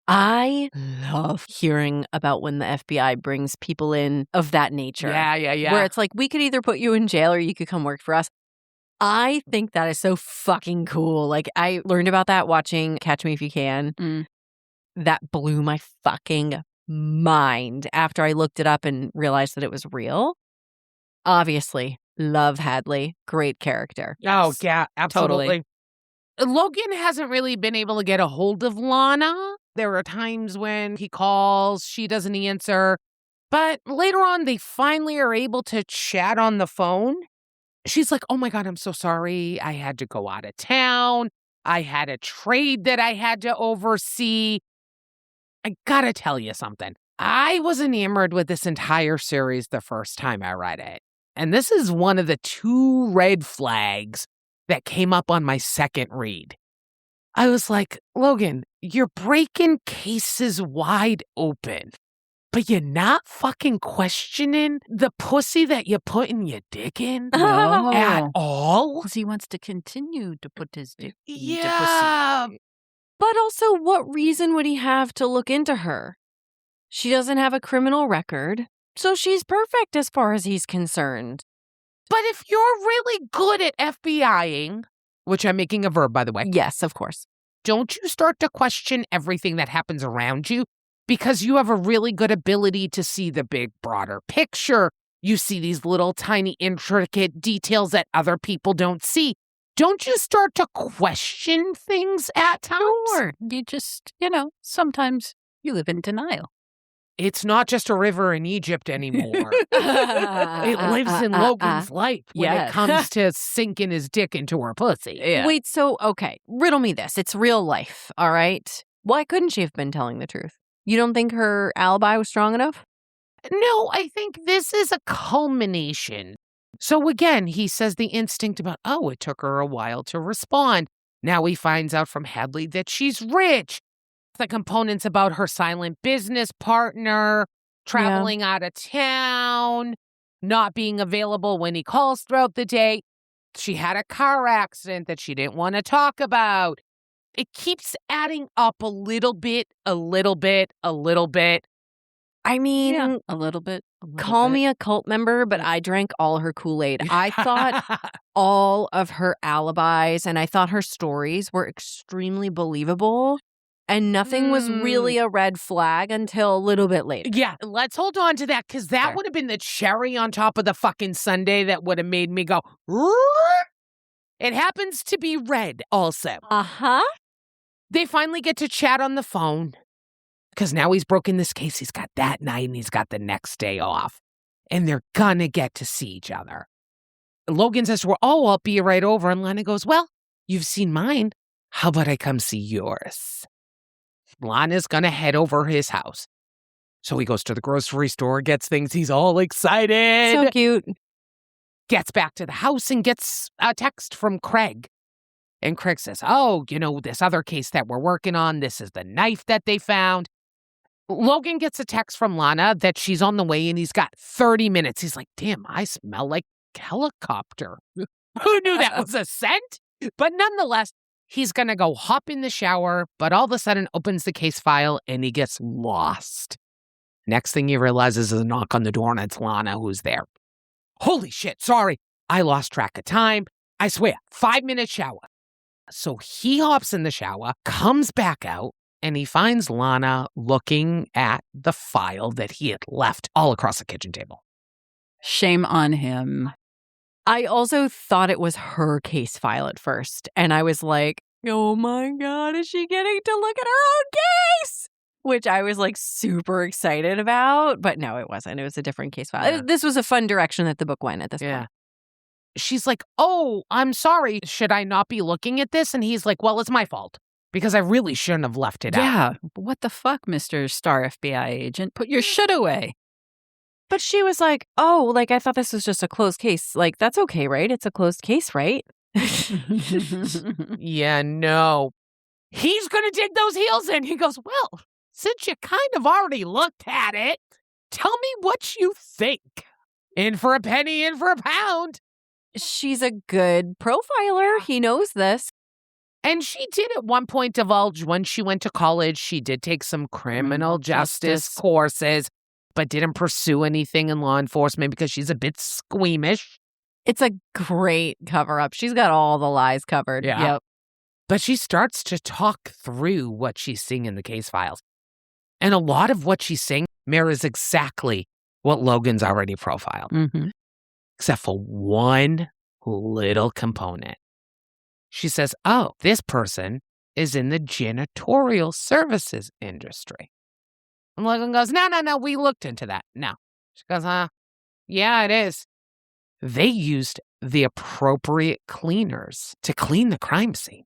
I love hearing about when the FBI brings people in of that nature. Yeah. Where it's like, we could either put you in jail or you could come work for us. I think that is so fucking cool. Like, I learned about that watching Catch Me If You Can. Mm. That blew my fucking mind after I looked it up and realized that it was real. Obviously, love Hadley. Great character. Oh, yeah, absolutely. Totally. Logan hasn't really been able to get a hold of Lana. There are times when he calls, she doesn't answer. But later on, they finally are able to chat on the phone. She's like, oh my God, I'm so sorry. I had to go out of town. I had a trade that I had to oversee. I gotta tell you something. I was enamored with this entire series the first time I read it. And this is one of the 2 red flags that came up on my second read. I was like, Logan, you're breaking cases wide open, but you're not fucking questioning the pussy that you're putting your dick in No. at all? Because he wants to continue to put his dick into Yeah. pussy. But also, what reason would he have to look into her? She doesn't have a criminal record, so she's perfect as far as he's concerned. But if you're really good at FBIing, which I'm making a verb, by the way, Yes, of course. don't you start to question everything that happens around you? Because you have a really good ability to see the big, broader picture. You see these little, tiny, intricate details that other people don't see. Don't you start to question things at times? Sure. You just, sometimes you live in denial. It's not just a river in Egypt anymore. It lives in Logan's life when it Yes. comes to sinking his dick into her pussy. Yeah. Wait, so, okay, riddle me this. It's real life, all right? Why couldn't she have been telling the truth? You don't think her alibi was strong enough? No, I think this is a culmination. So again, he says the instinct about, oh, it took her a while to respond. Now he finds out from Hadley that she's rich. The components about her silent business partner, traveling out of town, not being available when he calls throughout the day. She had a car accident that she didn't want to talk about. It keeps adding up a little bit. I mean, A little bit. call me a cult member, but I drank all her Kool-Aid. I thought all of her alibis and I thought her stories were extremely believable. And nothing was really a red flag until a little bit later. Yeah, let's hold on to that because that Fair. would have been the cherry on top of the fucking sundae that would have made me go, it happens to be red also. Uh-huh. They finally get to chat on the phone because now he's broken this case. He's got that night and he's got the next day off. And they're gonna get to see each other. Logan says to her, oh, I'll be right over. And Lana goes, well, you've seen mine. How about I come see yours? Lana's gonna head over his house. So he goes to the grocery store, gets things. He's all excited. So cute. Gets back to the house and gets a text from Craig. And Craig says, oh, this other case that we're working on, this is the knife that they found. Logan gets a text from Lana that she's on the way and he's got 30 minutes. He's like, damn, I smell like helicopter. Who knew that was a scent? But nonetheless, he's going to go hop in the shower, but all of a sudden opens the case file and he gets lost. Next thing he realizes is a knock on the door and it's Lana who's there. Holy shit, sorry. I lost track of time. I swear, 5-minute shower. So he hops in the shower, comes back out, and he finds Lana looking at the file that he had left all across the kitchen table. Shame on him. I also thought it was her case file at first. And I was like, oh my God, is she getting to look at her own case? Which I was like super excited about. But no, it wasn't. It was a different case file. Yeah. This was a fun direction that the book went at this Yeah. point. She's like, oh, I'm sorry. Should I not be looking at this? And he's like, well, it's my fault because I really shouldn't have left it out. Yeah. What the fuck, Mr. Star FBI agent? Put your shit away. But she was like, oh, like I thought this was just a closed case. Like, that's okay, right? It's a closed case, right? Yeah, no. He's going to dig those heels in. He goes, well, since you kind of already looked at it, tell me what you think. In for a penny, in for a pound. She's a good profiler. He knows this. And she did at one point divulge when she went to college, she did take some criminal justice courses, but didn't pursue anything in law enforcement because she's a bit squeamish. It's a great cover-up. She's got all the lies covered. Yeah. Yep. But she starts to talk through what she's seeing in the case files. And a lot of what she's saying mirrors exactly what Logan's already profiled, except for one little component. She says, oh, this person is in the janitorial services industry. And Logan goes, no, we looked into that. No. She goes, yeah, it is. They used the appropriate cleaners to clean the crime scene.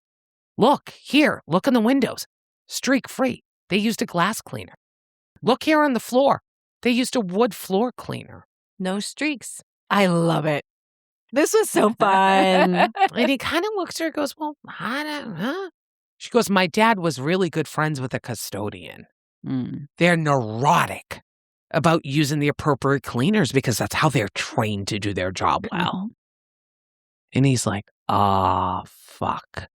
Look, here, look in the windows. Streak-free. They used a glass cleaner. Look here on the floor. They used a wood floor cleaner. No streaks. I love it. This was so fun. And he kind of looks at her and goes, well, I don't know. She goes, my dad was really good friends with a custodian. They're neurotic about using the appropriate cleaners because that's how they're trained to do their job well. And he's like, fuck.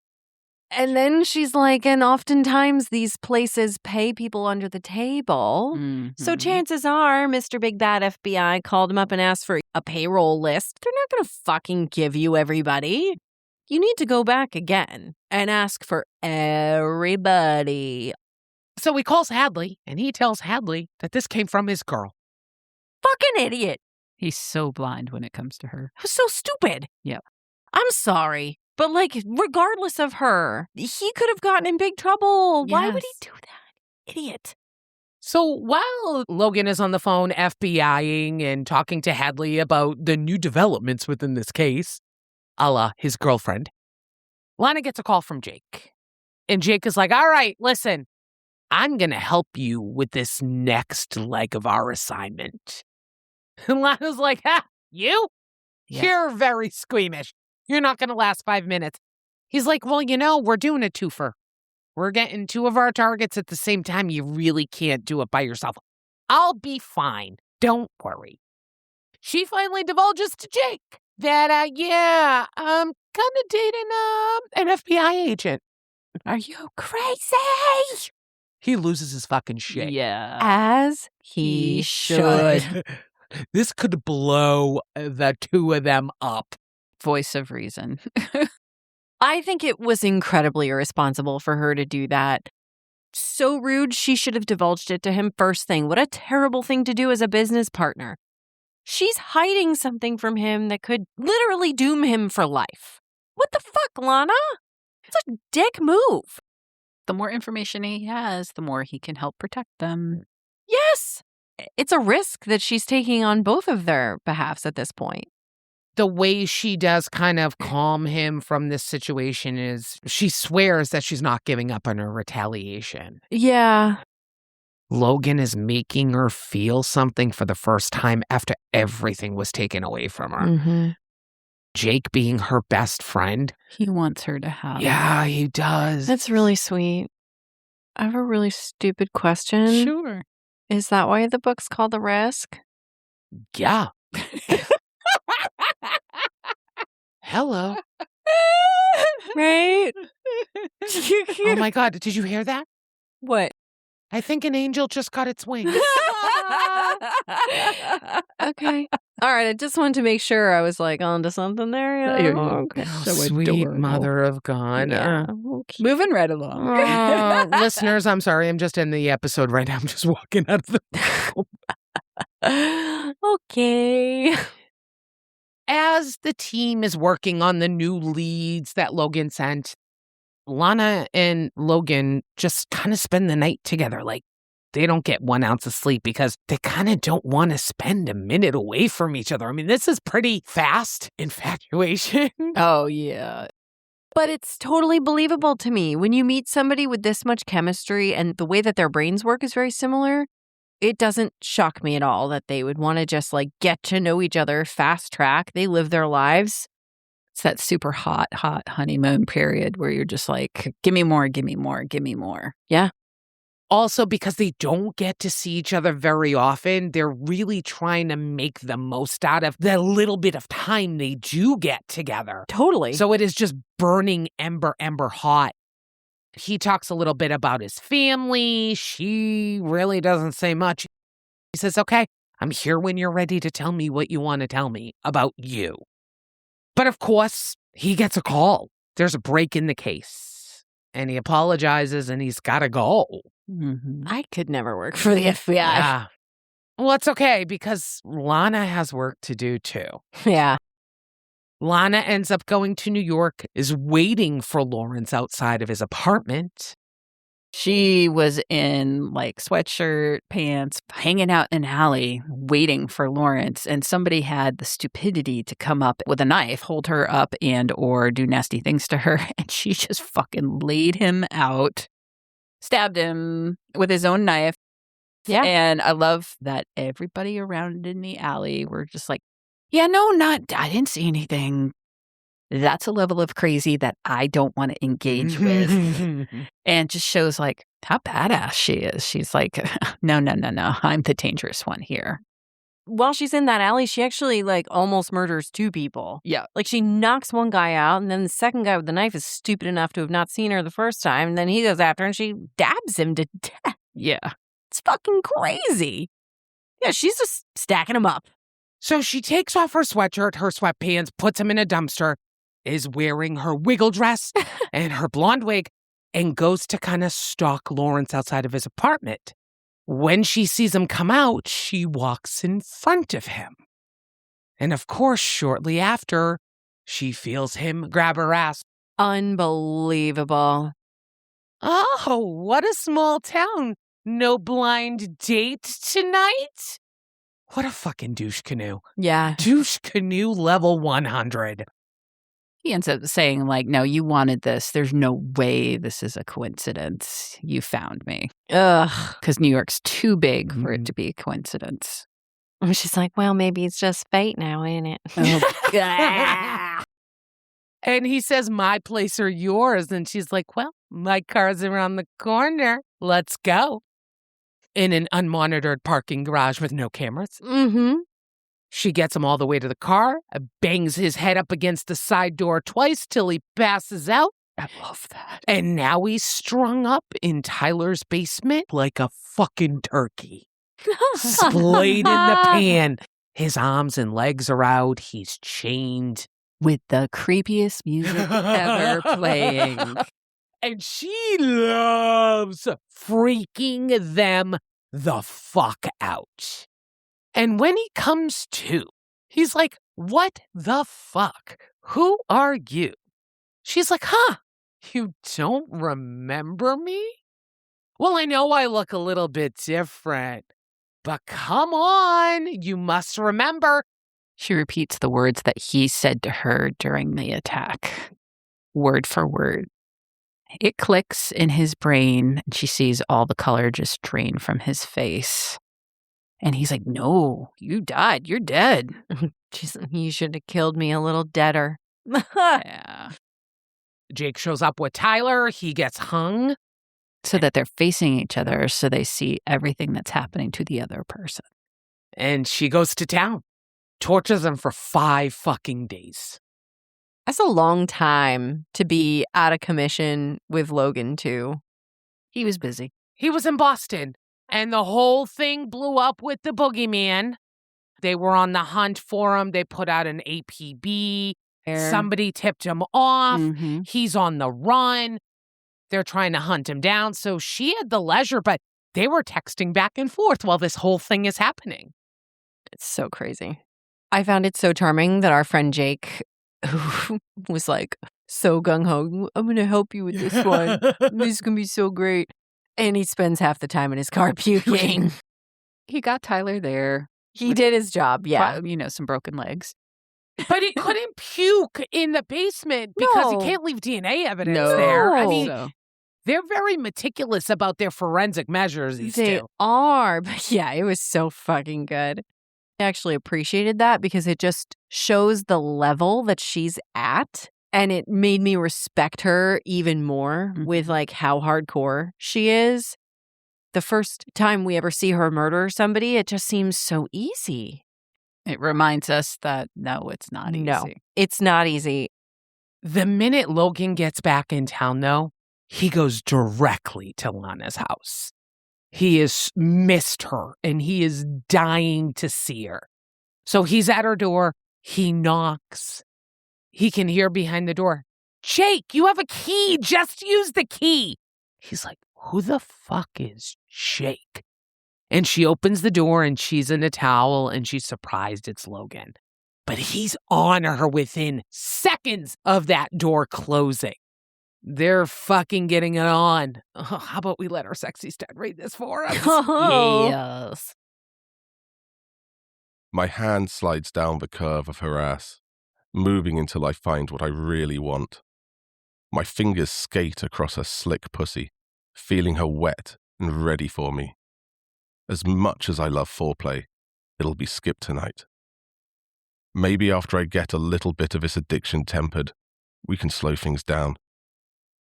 And then she's like, and oftentimes these places pay people under the table. So chances are Mr. Big Bad FBI called him up and asked for a payroll list. They're not going to fucking give you everybody. You need to go back again and ask for everybody. So he calls Hadley, and he tells Hadley that this came from his girl. Fucking idiot. He's so blind when it comes to her. It was so stupid. Yep. I'm sorry. But, like, regardless of her, he could have gotten in big trouble. Why would he do that? Idiot. So while Logan is on the phone FBIing and talking to Hadley about the new developments within this case, a la his girlfriend, Lana gets a call from Jake. And Jake is like, all right, listen, I'm going to help you with this next leg of our assignment. And Lana's like, you? Yeah. You're very squeamish. You're not going to last 5 minutes. He's like, well, we're doing a twofer. We're getting two of our targets at the same time. You really can't do it by yourself. I'll be fine. Don't worry. She finally divulges to Jake that, I'm kind of dating an FBI agent. Are you crazy? He loses his fucking shit. Yeah. As he should. This could blow the two of them up. Voice of reason. I think it was incredibly irresponsible for her to do that. So rude, she should have divulged it to him first thing. What a terrible thing to do as a business partner. She's hiding something from him that could literally doom him for life. What the fuck, Lana? It's a dick move. The more information he has, the more he can help protect them. Yes. It's a risk that she's taking on both of their behalves at this point. The way she does kind of calm him from this situation is she swears that she's not giving up on her retaliation. Yeah. Logan is making her feel something for the first time after everything was taken away from her. Jake being her best friend. He wants her to have. Yeah, he does. That's really sweet. I have a really stupid question. Sure. Is that why the book's called The Risk? Yeah. Hello. Right? Oh my God, did you hear that? What? I think an angel just got its wings. Okay. All right, I just wanted to make sure I was like onto something there. You know? Okay. So Sweet adorable. Mother of God. Yeah. Okay. Moving right along. Listeners, I'm sorry. I'm just in the episode right now. I'm just walking out of the... Okay. As the team is working on the new leads that Logan sent, Lana and Logan just kind of spend the night together. Like, they don't get 1 ounce of sleep because they kind of don't want to spend a minute away from each other. I mean, this is pretty fast infatuation. Oh, yeah. But it's totally believable to me. When you meet somebody with this much chemistry and the way that their brains work is very similar, it doesn't shock me at all that they would want to just like get to know each other fast track. They live their lives. It's that super hot honeymoon period where you're just like, give me more, give me more, give me more. Yeah. Also, because they don't get to see each other very often, they're really trying to make the most out of the little bit of time they do get together. Totally. So it is just burning ember hot. He talks a little bit about his family. She really doesn't say much. He says, okay, I'm here when you're ready to tell me what you want to tell me about you. But of course, he gets a call. There's a break in the case. And he apologizes and he's got to go. Mm-hmm. I could never work for the FBI. Yeah. Well, it's okay because Lana has work to do too. Yeah. Lana ends up going to New York, is waiting for Lawrence outside of his apartment. She was in like sweatshirt, pants, hanging out in an alley, waiting for Lawrence. And somebody had the stupidity to come up with a knife, hold her up and or do nasty things to her. And she just fucking laid him out, stabbed him with his own knife. Yeah. And I love that everybody around in the alley were just like, yeah, no, I didn't see anything. That's a level of crazy that I don't want to engage with. And just shows like how badass she is. She's like, no, I'm the dangerous one here. While she's in that alley, she actually like almost murders 2 people. Yeah. Like she knocks one guy out, and then the second guy with the knife is stupid enough to have not seen her the first time. And then he goes after her and she dabs him to death. Yeah. It's fucking crazy. Yeah, she's just stacking them up. So she takes off her sweatshirt, her sweatpants, puts them in a dumpster, is wearing her wiggle dress and her blonde wig, and goes to kind of stalk Lawrence outside of his apartment. When she sees him come out, she walks in front of him. And of course, shortly after, she feels him grab her ass. Unbelievable. Oh, what a small town. No blind date tonight? What a fucking douche canoe. Yeah. Douche canoe level 100. He ends up saying, like, no, you wanted this. There's no way this is a coincidence. You found me. Ugh. Because New York's too big for it to be a coincidence. And she's like, well, maybe it's just fate now, ain't it? Oh, And he says, my place or yours? And she's like, well, my car's around the corner. Let's go. In an unmonitored parking garage with no cameras. Mm-hmm. She gets him all the way to the car, bangs his head up against the side door twice till he passes out. I love that. And now he's strung up in Tyler's basement like a fucking turkey. Splayed in the pan. His arms and legs are out. He's chained. With the creepiest music ever playing. And she loves freaking them the fuck out. And when he comes to, he's like, what the fuck? Who are you? She's like, huh, you don't remember me? Well, I know I look a little bit different, but come on, you must remember. She repeats the words that he said to her during the attack, word for word. It clicks in his brain, and she sees all the color just drain from his face. And he's like, no, you died. You're dead. She's like, you should have killed me a little deader. Yeah. Jake shows up with Tyler. He gets hung. So that they're facing each other so they see everything that's happening to the other person. And she goes to town. Tortures him for 5 fucking days. That's a long time to be out of commission with Logan, too. He was busy. He was in Boston, and the whole thing blew up with the boogeyman. They were on the hunt for him. They put out an APB. Somebody tipped him off. Mm-hmm. He's on the run. They're trying to hunt him down. So she had the leisure, but they were texting back and forth while this whole thing is happening. It's so crazy. I found it so charming that our friend Jake, who was like so gung-ho. I'm going to help you with this one. This is going to be so great. And he spends half the time in his car puking. He got Tyler there. He did his job, yeah. Some broken legs. But he couldn't puke in the basement because No. he can't leave DNA evidence No. there. I mean, So, they're very meticulous about their forensic measures, these They two. are. But yeah, it was so fucking good. I actually appreciated that because it just shows the level that she's at. And it made me respect her even more with like how hardcore she is. The first time we ever see her murder somebody, it just seems so easy. it reminds us that, no, it's not easy. No, it's not easy. The minute Logan gets back in town, though, he goes directly to Lana's house. He has missed her, and he is dying to see her. So he's at her door. He knocks. He can hear behind the door, Jake, you have a key. Just use the key. He's like, who the fuck is Jake? And she opens the door, and she's in a towel, and she's surprised it's Logan. But he's on her within seconds of that door closing. They're fucking getting it on. Oh, how about we let our sexy stud read this for us? Yes. My hand slides down the curve of her ass, moving until I find what I really want. My fingers skate across her slick pussy, feeling her wet and ready for me. As much as I love foreplay, it'll be skipped tonight. Maybe after I get a little bit of this addiction tempered, we can slow things down,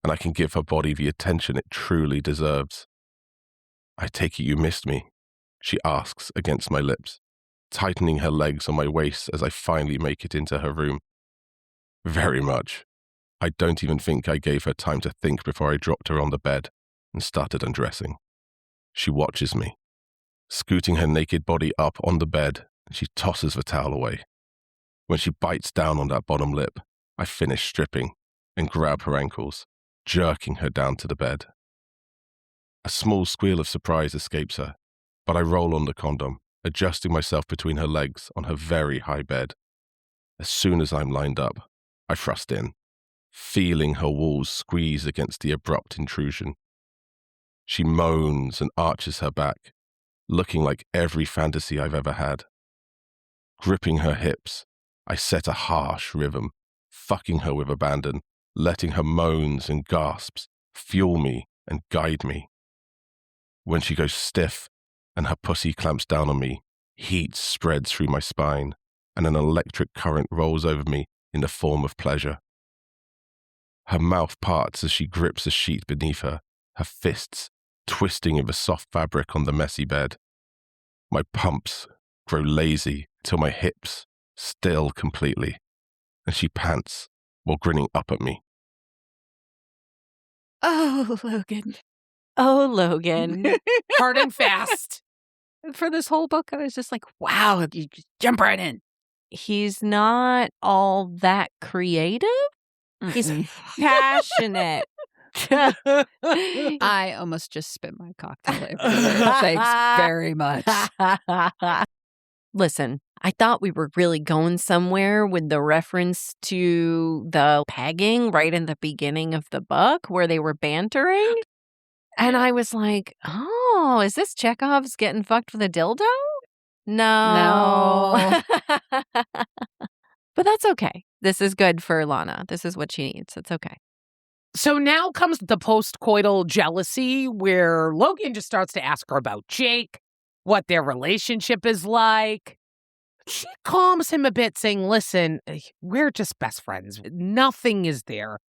and I can give her body the attention it truly deserves. I take it you missed me, she asks against my lips, tightening her legs on my waist as I finally make it into her room. Very much. I don't even think I gave her time to think before I dropped her on the bed and started undressing. She watches me, scooting her naked body up on the bed, and she tosses the towel away. When she bites down on that bottom lip, I finish stripping and grab her ankles, jerking her down to the bed. A small squeal of surprise escapes her, but I roll on the condom, adjusting myself between her legs on her very high bed. As soon as I'm lined up, I thrust in, feeling her walls squeeze against the abrupt intrusion. She moans and arches her back, looking like every fantasy I've ever had. Gripping her hips, I set a harsh rhythm, fucking her with abandon, letting her moans and gasps fuel me and guide me. When she goes stiff and her pussy clamps down on me, heat spreads through my spine and an electric current rolls over me in the form of pleasure. Her mouth parts as she grips a sheet beneath her, her fists twisting in the soft fabric on the messy bed. My pumps grow lazy till my hips still completely, and she pants while grinning up at me. Oh, Logan. Oh, Logan. Hard and fast. For this whole book, I was just like, wow, you just jump right in. He's not all that creative. He's passionate. I almost just spit my cocktail everywhere. Thanks very much. Listen, I thought we were really going somewhere with the reference to the pegging right in the beginning of the book where they were bantering. And I was like, oh, is this Chekhov's getting fucked with a dildo? No. But that's okay. This is good for Lana. This is what she needs. It's okay. So now comes the post-coital jealousy where Logan just starts to ask her about Jake, what their relationship is like. She calms him a bit, saying, listen, we're just best friends. Nothing is there.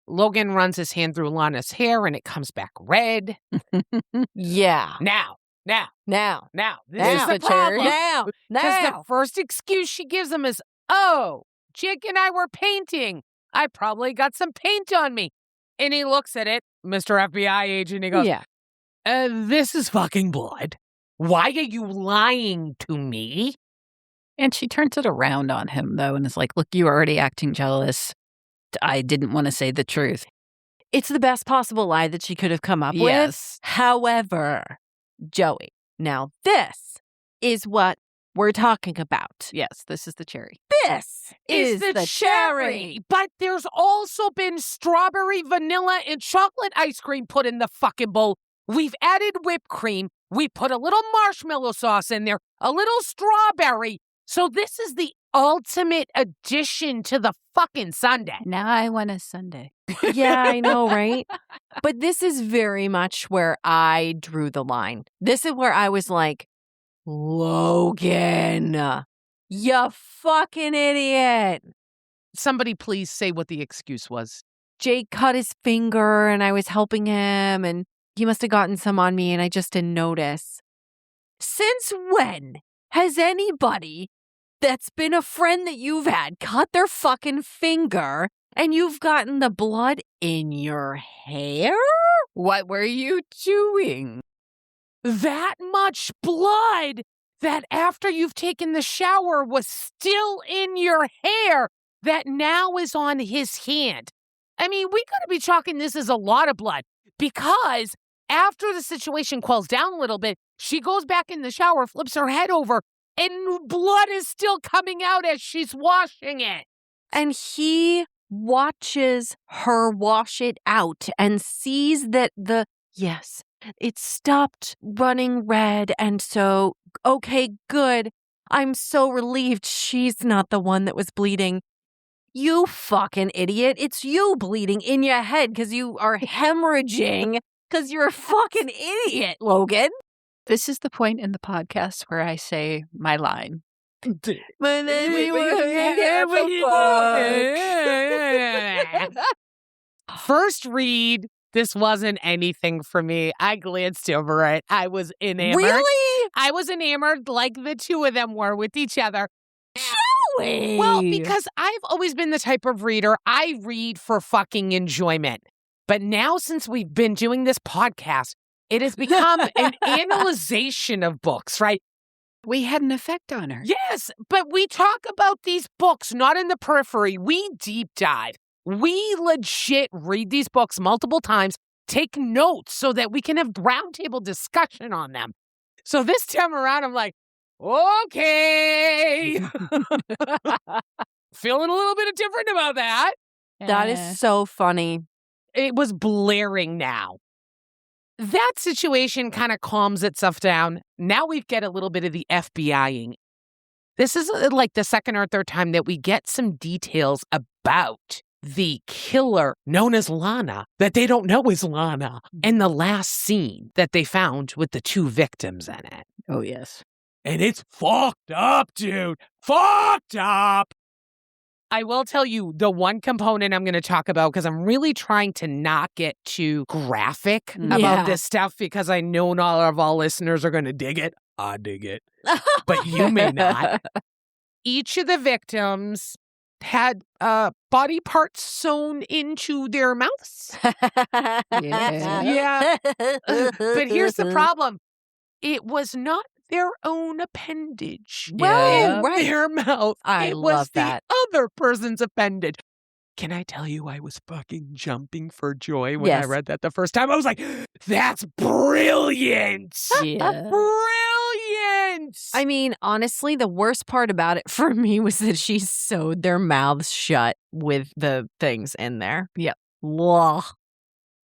Logan runs his hand through Lana's hair and it comes back red. Yeah. Now. This is the cherry. problem. Because the Now. first excuse she gives him is, oh, Jake and I were painting. I probably got some paint on me. And he looks at it, Mr. FBI agent, he goes, Yeah. this is fucking blood. Why are you lying to me? And she turns it around on him, though, and is like, look, you were already acting jealous. I didn't want to say the truth. It's the best possible lie that she could have come up with. Yes. However, Joey, now this is what we're talking about. Yes, this is the cherry. This is the cherry. But there's also been strawberry, vanilla, and chocolate ice cream put in the fucking bowl. We've added whipped cream. We put a little marshmallow sauce in there, a little strawberry. So this is the ultimate addition to the fucking sundae. Now I want a sundae. Yeah, I know, right? But this is very much where I drew the line. This is where I was like, Logan, you fucking idiot. Somebody please say what the excuse was. Jake cut his finger and I was helping him and he must have gotten some on me and I just didn't notice. Since when has anybody that's been a friend that you've had cut their fucking finger and you've gotten the blood in your hair? What were you doing? That much blood that after you've taken the shower was still in your hair that now is on his hand. I mean, we gotta be chalking this as a lot of blood because after the situation quells down a little bit, she goes back in the shower, flips her head over, and blood is still coming out as she's washing it. And he watches her wash it out and sees that it stopped running red. And so, okay, good. I'm so relieved she's not the one that was bleeding. You fucking idiot. It's you bleeding in your head because you are hemorrhaging because you're a fucking idiot, Logan. This is the point in the podcast where I say my line. But then we were First read, this wasn't anything for me. I glanced over it. I was enamored. Really? I was enamored like the two of them were with each other. Joey! Well, because I've always been the type of reader, I read for fucking enjoyment. But now since we've been doing this podcast, it has become an analyzation of books, right? We had an effect on her. Yes, but we talk about these books not in the periphery. We deep dive. We legit read these books multiple times, take notes so that we can have roundtable discussion on them. So this time around, I'm like, okay. Feeling a little bit different about that. That is so funny. It was blaring now. That situation kind of calms itself down. Now we get a little bit of the FBIing. This is like the second or third time that we get some details about the killer known as Lana that they don't know is Lana and the last scene that they found with the two victims in it. Oh, yes. And it's fucked up, dude. Fucked up. I will tell you the one component I'm going to talk about because I'm really trying to not get too graphic about this stuff because I know not all of our listeners are going to dig it. I dig it. But you may not. Each of the victims had body parts sewn into their mouths. Yeah. But here's the problem. It was not their own appendage. Well, right. Their mouth. I it love was that. the other person's appendage. Can I tell you I was fucking jumping for joy when I Yes. read that the first time? I was like, that's brilliant. Yeah. Brilliant. I mean, honestly, the worst part about it for me was that she sewed their mouths shut with the things in there. Yep. Ugh.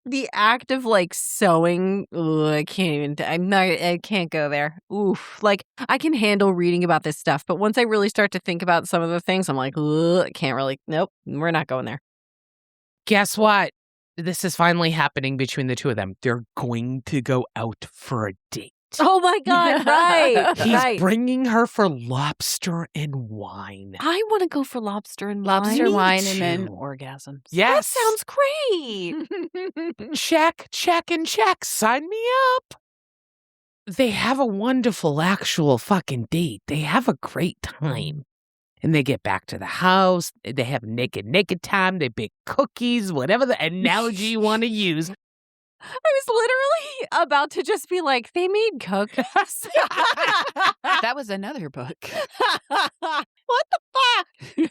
The act of like sewing, I can't even, I can't go there. Oof. Like, I can handle reading about this stuff, but once I really start to think about some of the things, I'm like, I can't really, nope, we're not going there. Guess what? This is finally happening between the two of them. They're going to go out for a date. Oh my God, right. He's right. bringing her for lobster and wine. I want to go for lobster and Lobster, Me wine, and then too. orgasms. Yes. That sounds great. Check, check, and check. Sign me up. They have a wonderful actual fucking date. They have a great time. And they get back to the house. They have naked time. They bake cookies, whatever the analogy you want to use. I was literally about to just be like, they made cookies. That was another book. What the fuck?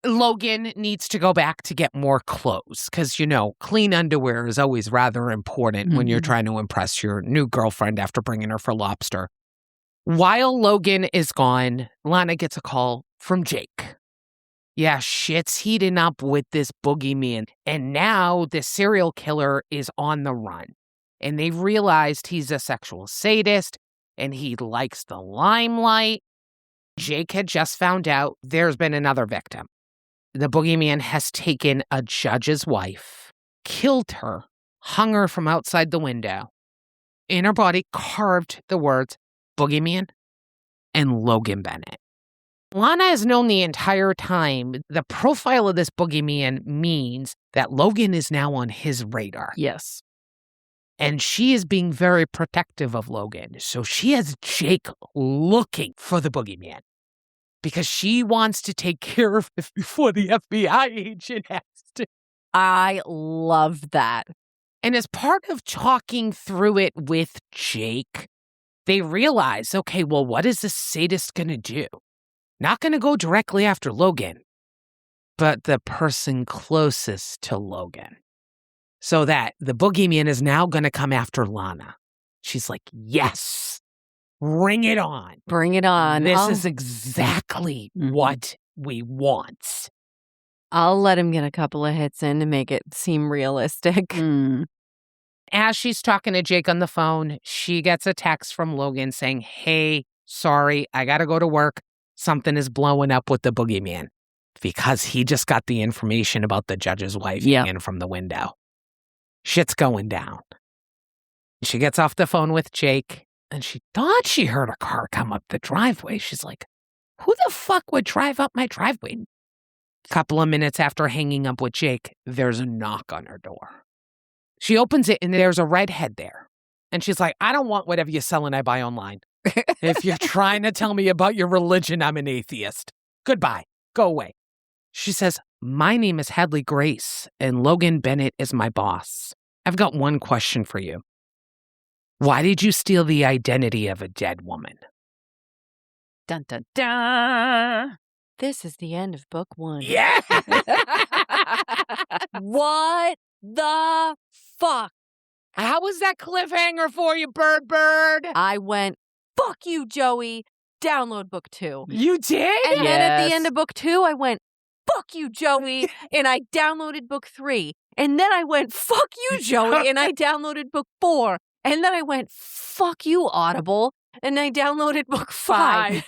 Logan needs to go back to get more clothes because, you know, clean underwear is always rather important when you're trying to impress your new girlfriend after bringing her for lobster. While Logan is gone, Lana gets a call from Jake. Yeah, shit's heating up with this boogeyman. And now the serial killer is on the run. And they've realized he's a sexual sadist and he likes the limelight. Jake had just found out there's been another victim. The boogeyman has taken a judge's wife, killed her, hung her from outside the window. In her body carved the words boogeyman and Logan Bennett. Lana has known the entire time the profile of this boogeyman means that Logan is now on his radar. Yes. And she is being very protective of Logan. So she has Jake looking for the boogeyman because she wants to take care of it before the FBI agent has to. I love that. And as part of talking through it with Jake, they realize, okay, well, what is this sadist going to do? Not going to go directly after Logan, but the person closest to Logan. So that the boogeyman is now going to come after Lana. She's like, yes, bring it on. Bring it on. This is exactly what we want. I'll let him get a couple of hits in to make it seem realistic. As she's talking to Jake on the phone, she gets a text from Logan saying, hey, sorry, I got to go to work. Something is blowing up with the boogeyman because he just got the information about the judge's wife in from the window. Shit's going down. She gets off the phone with Jake and she thought she heard a car come up the driveway. She's like, who the fuck would drive up my driveway? A couple of minutes after hanging up with Jake, there's a knock on her door. She opens it and there's a redhead there. And she's like, I don't want whatever you sell and I buy online. If you're trying to tell me about your religion, I'm an atheist. Goodbye. Go away. She says, my name is Hadley Grace and Logan Bennett is my boss. I've got one question for you. Why did you steal the identity of a dead woman? Dun, dun, dun. This is the end of book 1. Yeah. What the fuck? How was that cliffhanger for you, Bird? I went, fuck you, Joey. Download book 2. You did? And then at the end of book 2, I went, fuck you, Joey. And I downloaded book 3. And then I went, fuck you, Joey. And I downloaded book 4. And then I went, fuck you, Audible. And I downloaded book 5.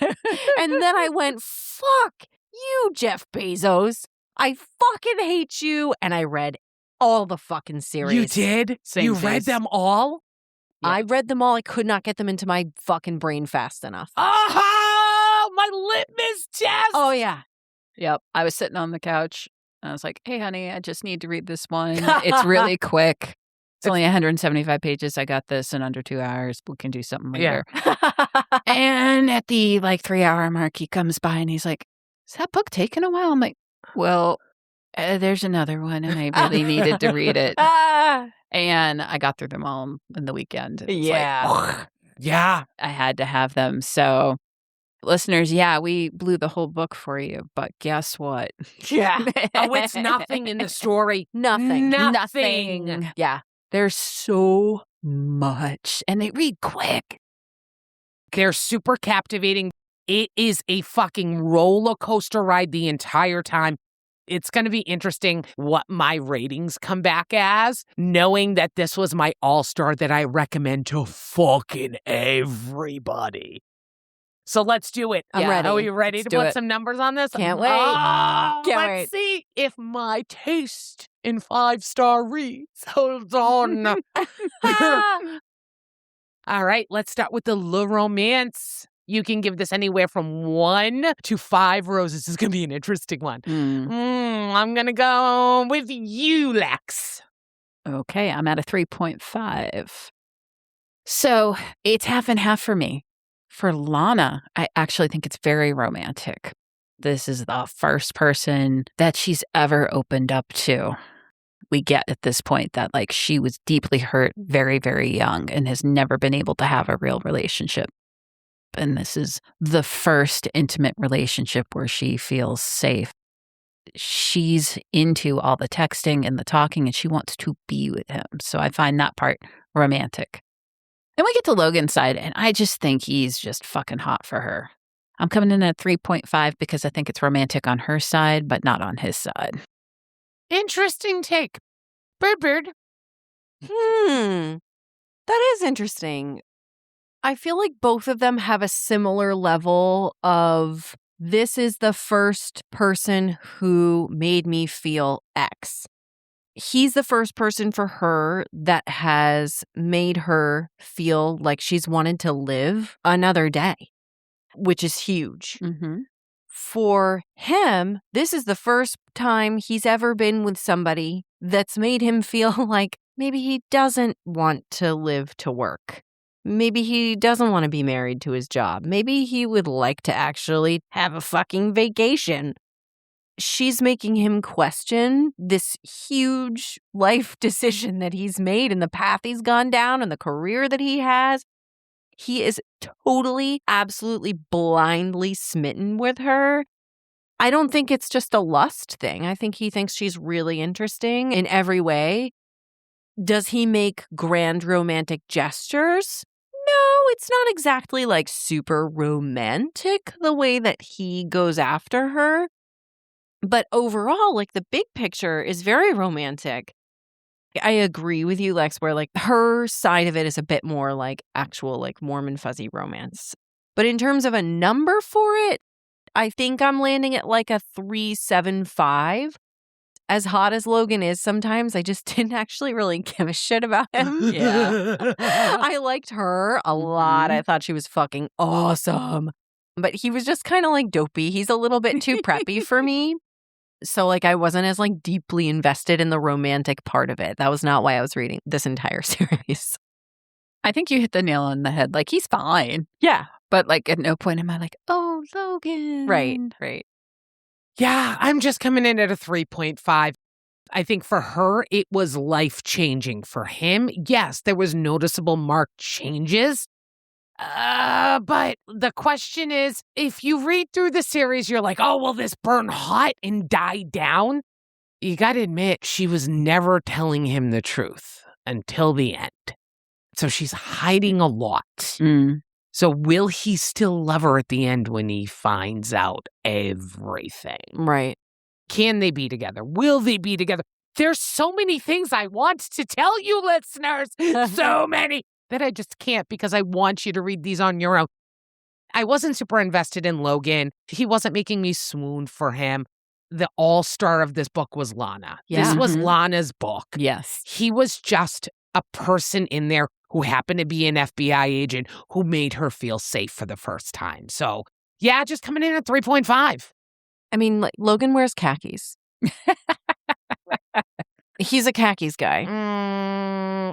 And then I went, fuck you, Jeff Bezos. I fucking hate you. And I read all the fucking series. You did? You read them all? Yeah. I read them all. I could not get them into my fucking brain fast enough. Oh, my litmus test. Oh, yeah. Yep. I was sitting on the couch. And I was like, hey, honey, I just need to read this one. It's really quick. It's only 175 pages. I got this in under 2 hours. We can do something later. Yeah. And at the 3-hour mark, he comes by and he's like, is that book taking a while? I'm like, well, there's another one and I really needed to read it. And I got through them all in the weekend. It's yeah. I had to have them. So listeners, we blew the whole book for you, but guess what? Yeah. Oh, it's nothing in the story. Nothing. Yeah. There's so much. And they read quick. They're super captivating. It is a fucking roller coaster ride the entire time. It's going to be interesting what my ratings come back as, knowing that this was my all-star that I recommend to fucking everybody. So let's do it. I'm ready. Are we ready Let's to do put it. some numbers on this? Can't wait. Oh, Can't let's see if my taste in 5-star reads holds on. All right, let's start with the Le Romance. You can give this anywhere from 1 to 5 roses. This is going to be an interesting one. I'm going to go with you, Lex. Okay, I'm at a 3.5. So it's half and half for me. For Lana, I actually think it's very romantic. This is the first person that she's ever opened up to. We get at this point that she was deeply hurt very, very young and has never been able to have a real relationship. And this is the first intimate relationship where she feels safe. She's into all the texting and the talking and she wants to be with him. So I find that part romantic. Then we get to Logan's side, and I just think he's just fucking hot for her. I'm coming in at 3.5 because I think it's romantic on her side, but not on his side. Interesting take. Bird. That is interesting. I feel like both of them have a similar level of this is the first person who made me feel X. He's the first person for her that has made her feel like she's wanted to live another day, which is huge. Mm-hmm. For him, this is the first time he's ever been with somebody that's made him feel like maybe he doesn't want to live to work. Maybe he doesn't want to be married to his job. Maybe he would like to actually have a fucking vacation. She's making him question this huge life decision that he's made and the path he's gone down and the career that he has. He is totally, absolutely blindly smitten with her. I don't think it's just a lust thing. I think he thinks she's really interesting in every way. Does he make grand romantic gestures? No, it's not exactly like super romantic the way that he goes after her. But overall, like the big picture is very romantic. I agree with you, Lex, where like her side of it is a bit more like actual like warm and fuzzy romance. But in terms of a number for it, I think I'm landing at like a 3.75. As hot as Logan is sometimes, I just didn't actually really give a shit about him. Yeah. I liked her a lot. I thought she was fucking awesome. But he was just kind of like dopey. He's a little bit too preppy for me. So like I wasn't as like deeply invested in the romantic part of it. That was not why I was reading this entire series. I think you hit the nail on the head. Like, he's fine. Yeah. But like at no point am I like, oh, Logan. Right. Yeah, I'm just coming in at a 3.5. I think for her, it was life-changing. For him, yes, there was noticeable marked changes. But the question is, if you read through the series, you're like, oh, will this burn hot and die down? You got to admit, she was never telling him the truth until the end. So she's hiding a lot. So will he still love her at the end when he finds out everything? Right. Can they be together? Will they be together? There's so many things I want to tell you, listeners. So many. That I just can't because I want you to read these on your own. I wasn't super invested in Logan. He wasn't making me swoon for him. The all-star of this book was Lana. Yeah. This was Lana's book. Yes. He was just a person in there who happened to be an FBI agent who made her feel safe for the first time. So, yeah, just coming in at 3.5. I mean, like, Logan wears khakis. He's a khakis guy.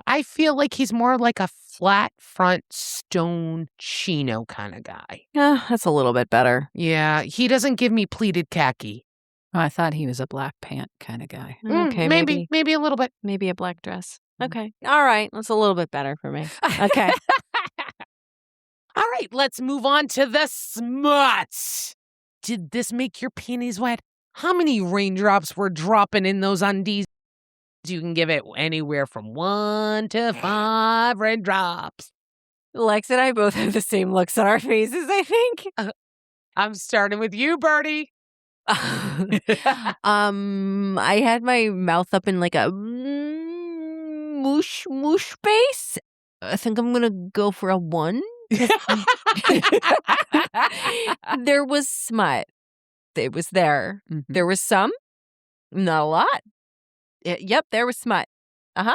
I feel like he's more like a flat front stone chino kind of guy. That's a little bit better. Yeah, he doesn't give me pleated khaki. Oh, I thought he was a black pant kind of guy. Okay, maybe a little bit. Maybe a black dress. Okay. All right. That's a little bit better for me. Okay. All right, let's move on to the smuts. Did this make your panties wet? How many raindrops were dropping in those undies? You can give it anywhere from 1 to 5 raindrops. Lex and I both have the same looks on our faces, I think. I'm starting with you, Birdie. I had my mouth up in like a moosh face. I think I'm gonna go for a 1. There was smut. It was there. Mm-hmm. There was some, not a lot. Yep, there was smut. Yay!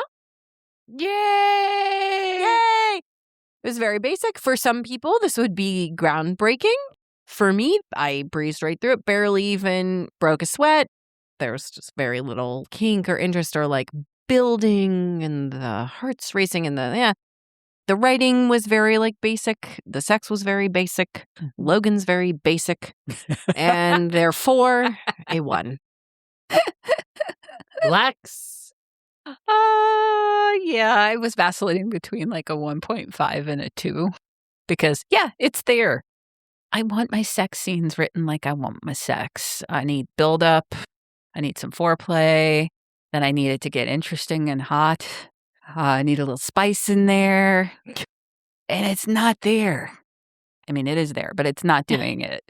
Yay! It was very basic. For some people, this would be groundbreaking. For me, I breezed right through it, barely even broke a sweat. There was just very little kink or interest or like building and the hearts racing and the writing was very like basic. The sex was very basic. Logan's very basic. And therefore, a 1. Lex. Yeah, I was vacillating between like a 1.5 and a 2 because, yeah, it's there. I want my sex scenes written like I want my sex. I need build up. I need some foreplay. Then I need it to get interesting and hot. I need a little spice in there. and it's not there. I mean, it is there, but it's not doing it.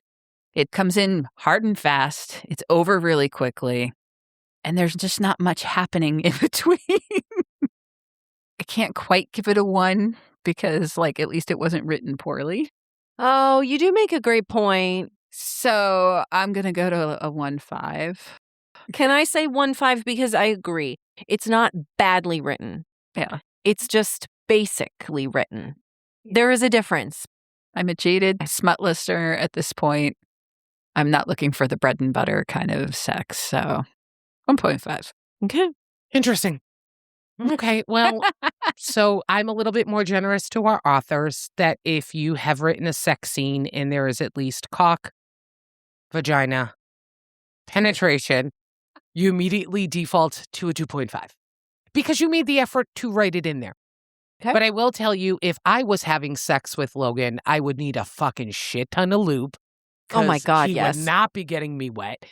It comes in hard and fast. It's over really quickly. And there's just not much happening in between. I can't quite give it a 1 because, like, at least it wasn't written poorly. Oh, you do make a great point. So I'm going to go to a 1.5. Can I say 1.5? Because I agree. It's not badly written. Yeah. It's just basically written. There is a difference. I'm a jaded smut listener at this point. I'm not looking for the bread and butter kind of sex. So 1.5. Okay. Interesting. Okay, well, so I'm a little bit more generous to our authors that if you have written a sex scene and there is at least cock, vagina, penetration, you immediately default to a 2.5 because you made the effort to write it in there. Okay. But I will tell you, if I was having sex with Logan, I would need a fucking shit ton of lube. Oh my God, he yes. would not be getting me wet.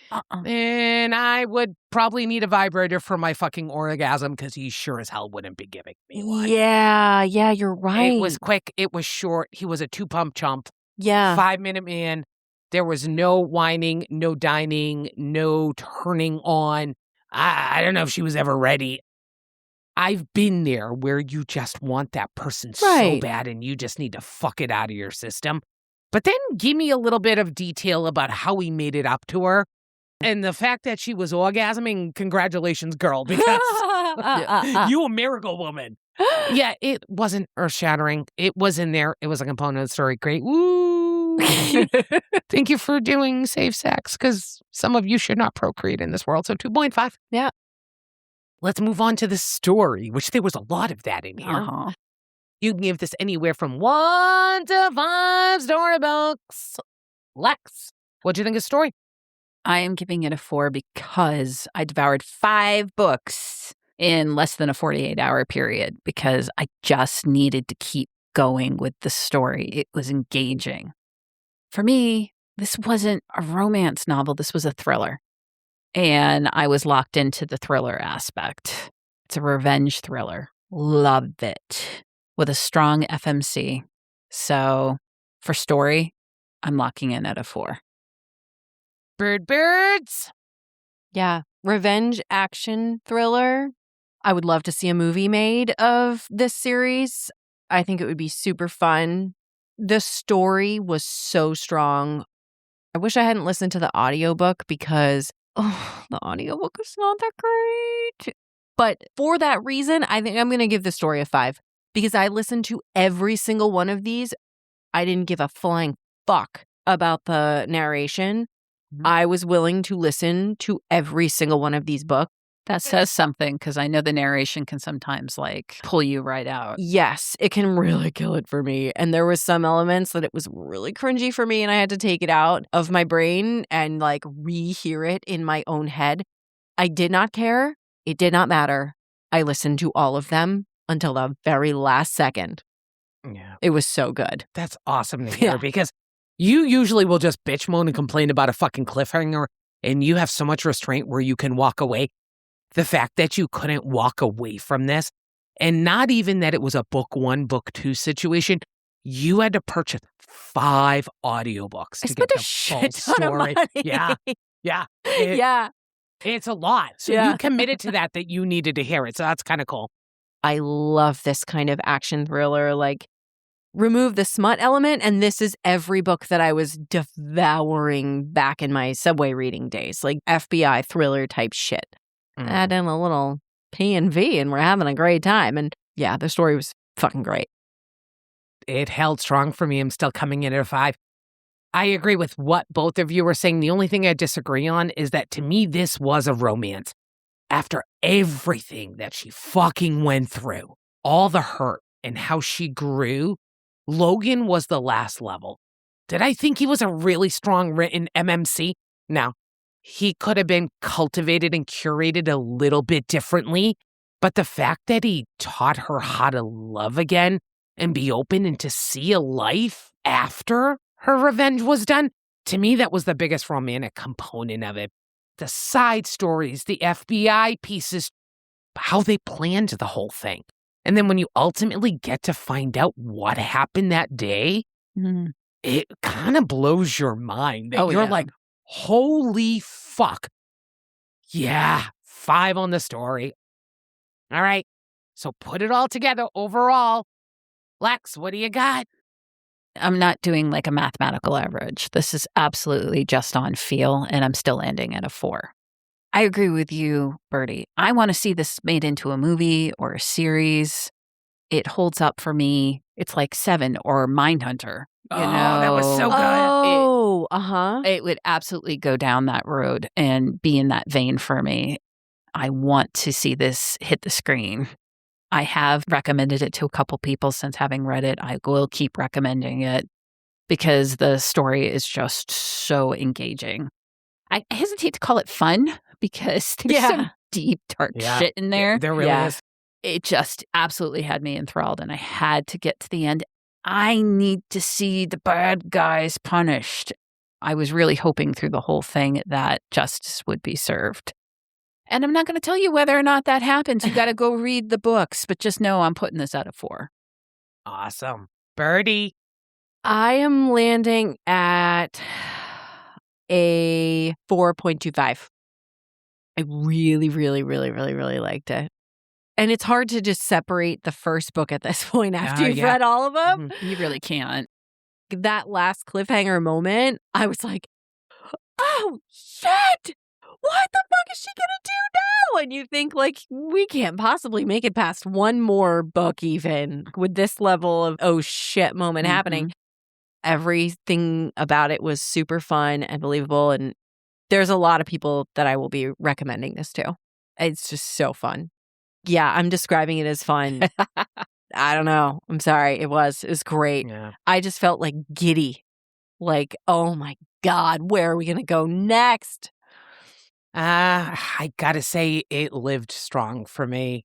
And I would probably need a vibrator for my fucking orgasm because he sure as hell wouldn't be giving me one. Yeah, you're right. It was quick. It was short. He was a 2-pump chump. Yeah. 5-minute man. There was no whining, no dining, no turning on. I don't know if she was ever ready. I've been there where you just want that person so Right. bad and you just need to fuck it out of your system. But then give me a little bit of detail about how he made it up to her. And the fact that she was orgasming, congratulations, girl, because you a miracle woman. Yeah, it wasn't earth-shattering. It was in there. It was a component of the story. Great. Woo. Thank you for doing safe sex, because some of you should not procreate in this world. So 2.5. Yeah. Let's move on to the story, which there was a lot of that in here. Uh-huh. You can give this anywhere from 1 to 5 storybooks. Lex, what'd you think of the story? I am giving it a 4 because I devoured 5 books in less than a 48-hour period because I just needed to keep going with the story. It was engaging. For me, this wasn't a romance novel. This was a thriller. And I was locked into the thriller aspect. It's a revenge thriller. Loved it. With a strong FMC. So for story, I'm locking in at a 4. Birds. Yeah. Revenge action thriller. I would love to see a movie made of this series. I think it would be super fun. The story was so strong. I wish I hadn't listened to the audiobook because the audiobook is not that great. But for that reason, I think I'm going to give the story a 5 because I listened to every single one of these. I didn't give a flying fuck about the narration. I was willing to listen to every single one of these books. That says something because I know the narration can sometimes like pull you right out. Yes, it can really kill it for me. And there was some elements that it was really cringy for me and I had to take it out of my brain and like rehear it in my own head. I did not care. It did not matter. I listened to all of them until the very last second. Yeah. It was so good. That's awesome to hear because you usually will just bitch, moan, and complain about a fucking cliffhanger and you have so much restraint where you can walk away. The fact that you couldn't walk away from this, and not even that it was a book 1, book 2 situation, you had to purchase 5 audiobooks to get the full story. Yeah. Yeah. It's a lot. So you committed to that you needed to hear it. So that's kind of cool. I love this kind of action thriller. Like, remove the smut element, and this is every book that I was devouring back in my subway reading days, like FBI thriller type shit. Add in a little P&V and we're having a great time. And yeah, the story was fucking great. It held strong for me. I'm still coming in at a 5. I agree with what both of you were saying. The only thing I disagree on is that to me, this was a romance. After everything that she fucking went through, all the hurt and how she grew, Logan was the last level. Did I think he was a really strong written MMC? No. He could have been cultivated and curated a little bit differently, but the fact that he taught her how to love again and be open and to see a life after her revenge was done, to me, that was the biggest romantic component of it. The side stories, the FBI pieces, how they planned the whole thing. And then when you ultimately get to find out what happened that day, it kind of blows your mind. That you're like, holy fuck. Yeah, 5 on the story. All right, so put it all together overall. Lex, what do you got? I'm not doing like a mathematical average. This is absolutely just on feel, and I'm still landing at a 4. I agree with you, Bertie. I want to see this made into a movie or a series. It holds up for me. It's like 7 or Mindhunter. That was so good. It would absolutely go down that road and be in that vein for me. I want to see this hit the screen. I have recommended it to a couple people since having read it. I will keep recommending it because the story is just so engaging. I hesitate to call it fun because there's some deep, dark shit in there. There really is. It just absolutely had me enthralled, and I had to get to the end. I need to see the bad guys punished. I was really hoping through the whole thing that justice would be served. And I'm not going to tell you whether or not that happens. You got to go read the books, but just know I'm putting this at a 4. Awesome. Bertie? I am landing at a 4.25. I really, really, really, really, really liked it. And it's hard to just separate the first book at this point after you've read all of them. Mm-hmm. You really can't. That last cliffhanger moment, I was like, oh, shit! What the fuck is she going to do now? And you think, like, we can't possibly make it past one more book even with this level of, oh, shit moment happening. Everything about it was super fun and believable. And there's a lot of people that I will be recommending this to. It's just so fun. Yeah, I'm describing it as fun. I don't know. I'm sorry. It was great. Yeah. I just felt like giddy. Like, oh my God, where are we going to go next? I gotta say, it lived strong for me.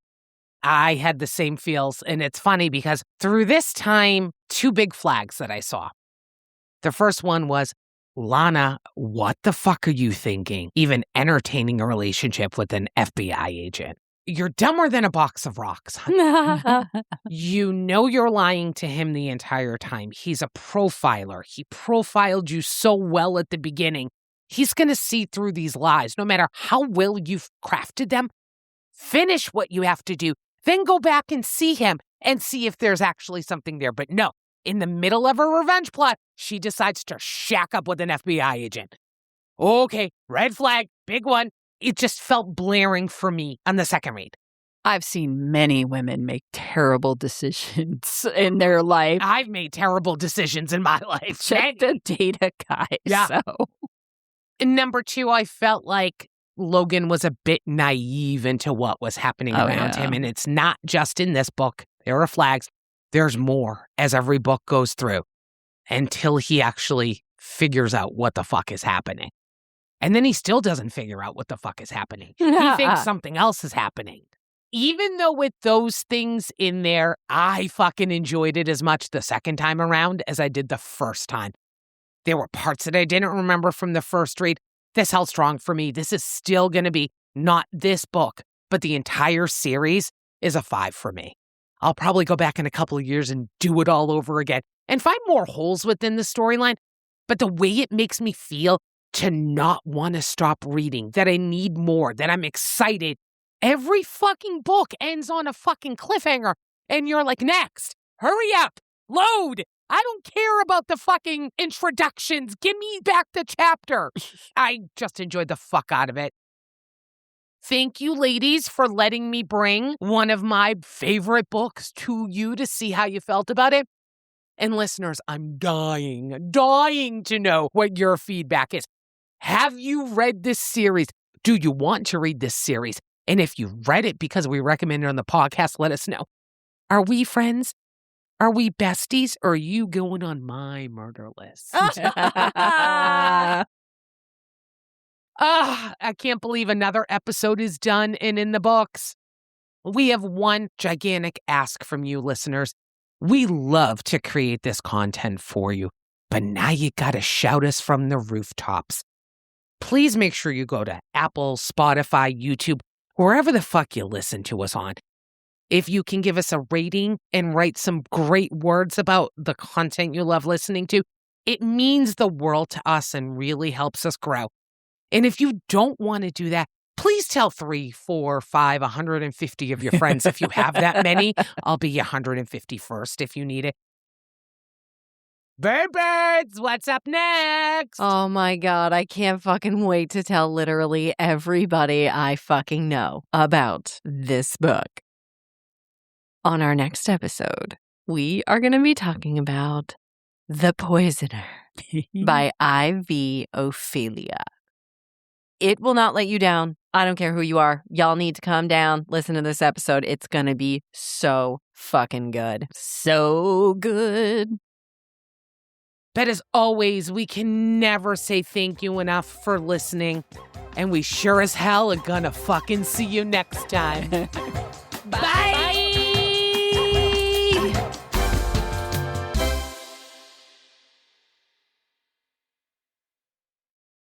I had the same feels, and it's funny because through this time, 2 big flags that I saw. The first one was, Lana, what the fuck are you thinking? Even entertaining a relationship with an FBI agent. You're dumber than a box of rocks, honey. You know you're lying to him the entire time. He's a profiler. He profiled you so well at the beginning. He's going to see through these lies, no matter how well you've crafted them. Finish what you have to do, then go back and see him and see if there's actually something there. But no, in the middle of her revenge plot, she decides to shack up with an FBI agent. Okay, red flag, big one. It just felt blaring for me on the second read. I've seen many women make terrible decisions in their life. I've made terrible decisions in my life. Check the data, guys. Yeah. So. And number 2, I felt like Logan was a bit naive into what was happening around him. And it's not just in this book. There are flags. There's more as every book goes through until he actually figures out what the fuck is happening. And then he still doesn't figure out what the fuck is happening. He thinks something else is happening. Even though with those things in there, I fucking enjoyed it as much the second time around as I did the first time. There were parts that I didn't remember from the first read. This held strong for me. This is still going to be not this book, but the entire series is a 5 for me. I'll probably go back in a couple of years and do it all over again and find more holes within the storyline. But the way it makes me feel to not want to stop reading, that I need more, that I'm excited. Every fucking book ends on a fucking cliffhanger, and you're like, next, hurry up, load. I don't care about the fucking introductions. Give me back the chapter. I just enjoyed the fuck out of it. Thank you, ladies, for letting me bring one of my favorite books to you to see how you felt about it. And listeners, I'm dying to know what your feedback is. Have you read this series? Do you want to read this series? And if you read it because we recommend it on the podcast, let us know. Are we friends? Are we besties? Or are you going on my murder list? I can't believe another episode is done and in the books. We have one gigantic ask from you listeners. We love to create this content for you, but now you gotta shout us from the rooftops. Please make sure you go to Apple, Spotify, YouTube, wherever the fuck you listen to us on. If you can give us a rating and write some great words about the content you love listening to, it means the world to us and really helps us grow. And if you don't want to do that, please tell 3, 4, 5, 150 of your friends if you have that many. I'll be 151st if you need it. Birds, what's up next? Oh my God, I can't fucking wait to tell literally everybody I fucking know about this book. On our next episode, we are going to be talking about The Poisoner by I.V. Ophelia. It will not let you down. I don't care who you are. Y'all need to calm down. Listen to this episode. It's going to be so fucking good. So good. But as always, we can never say thank you enough for listening. And we sure as hell are gonna fucking see you next time. Bye!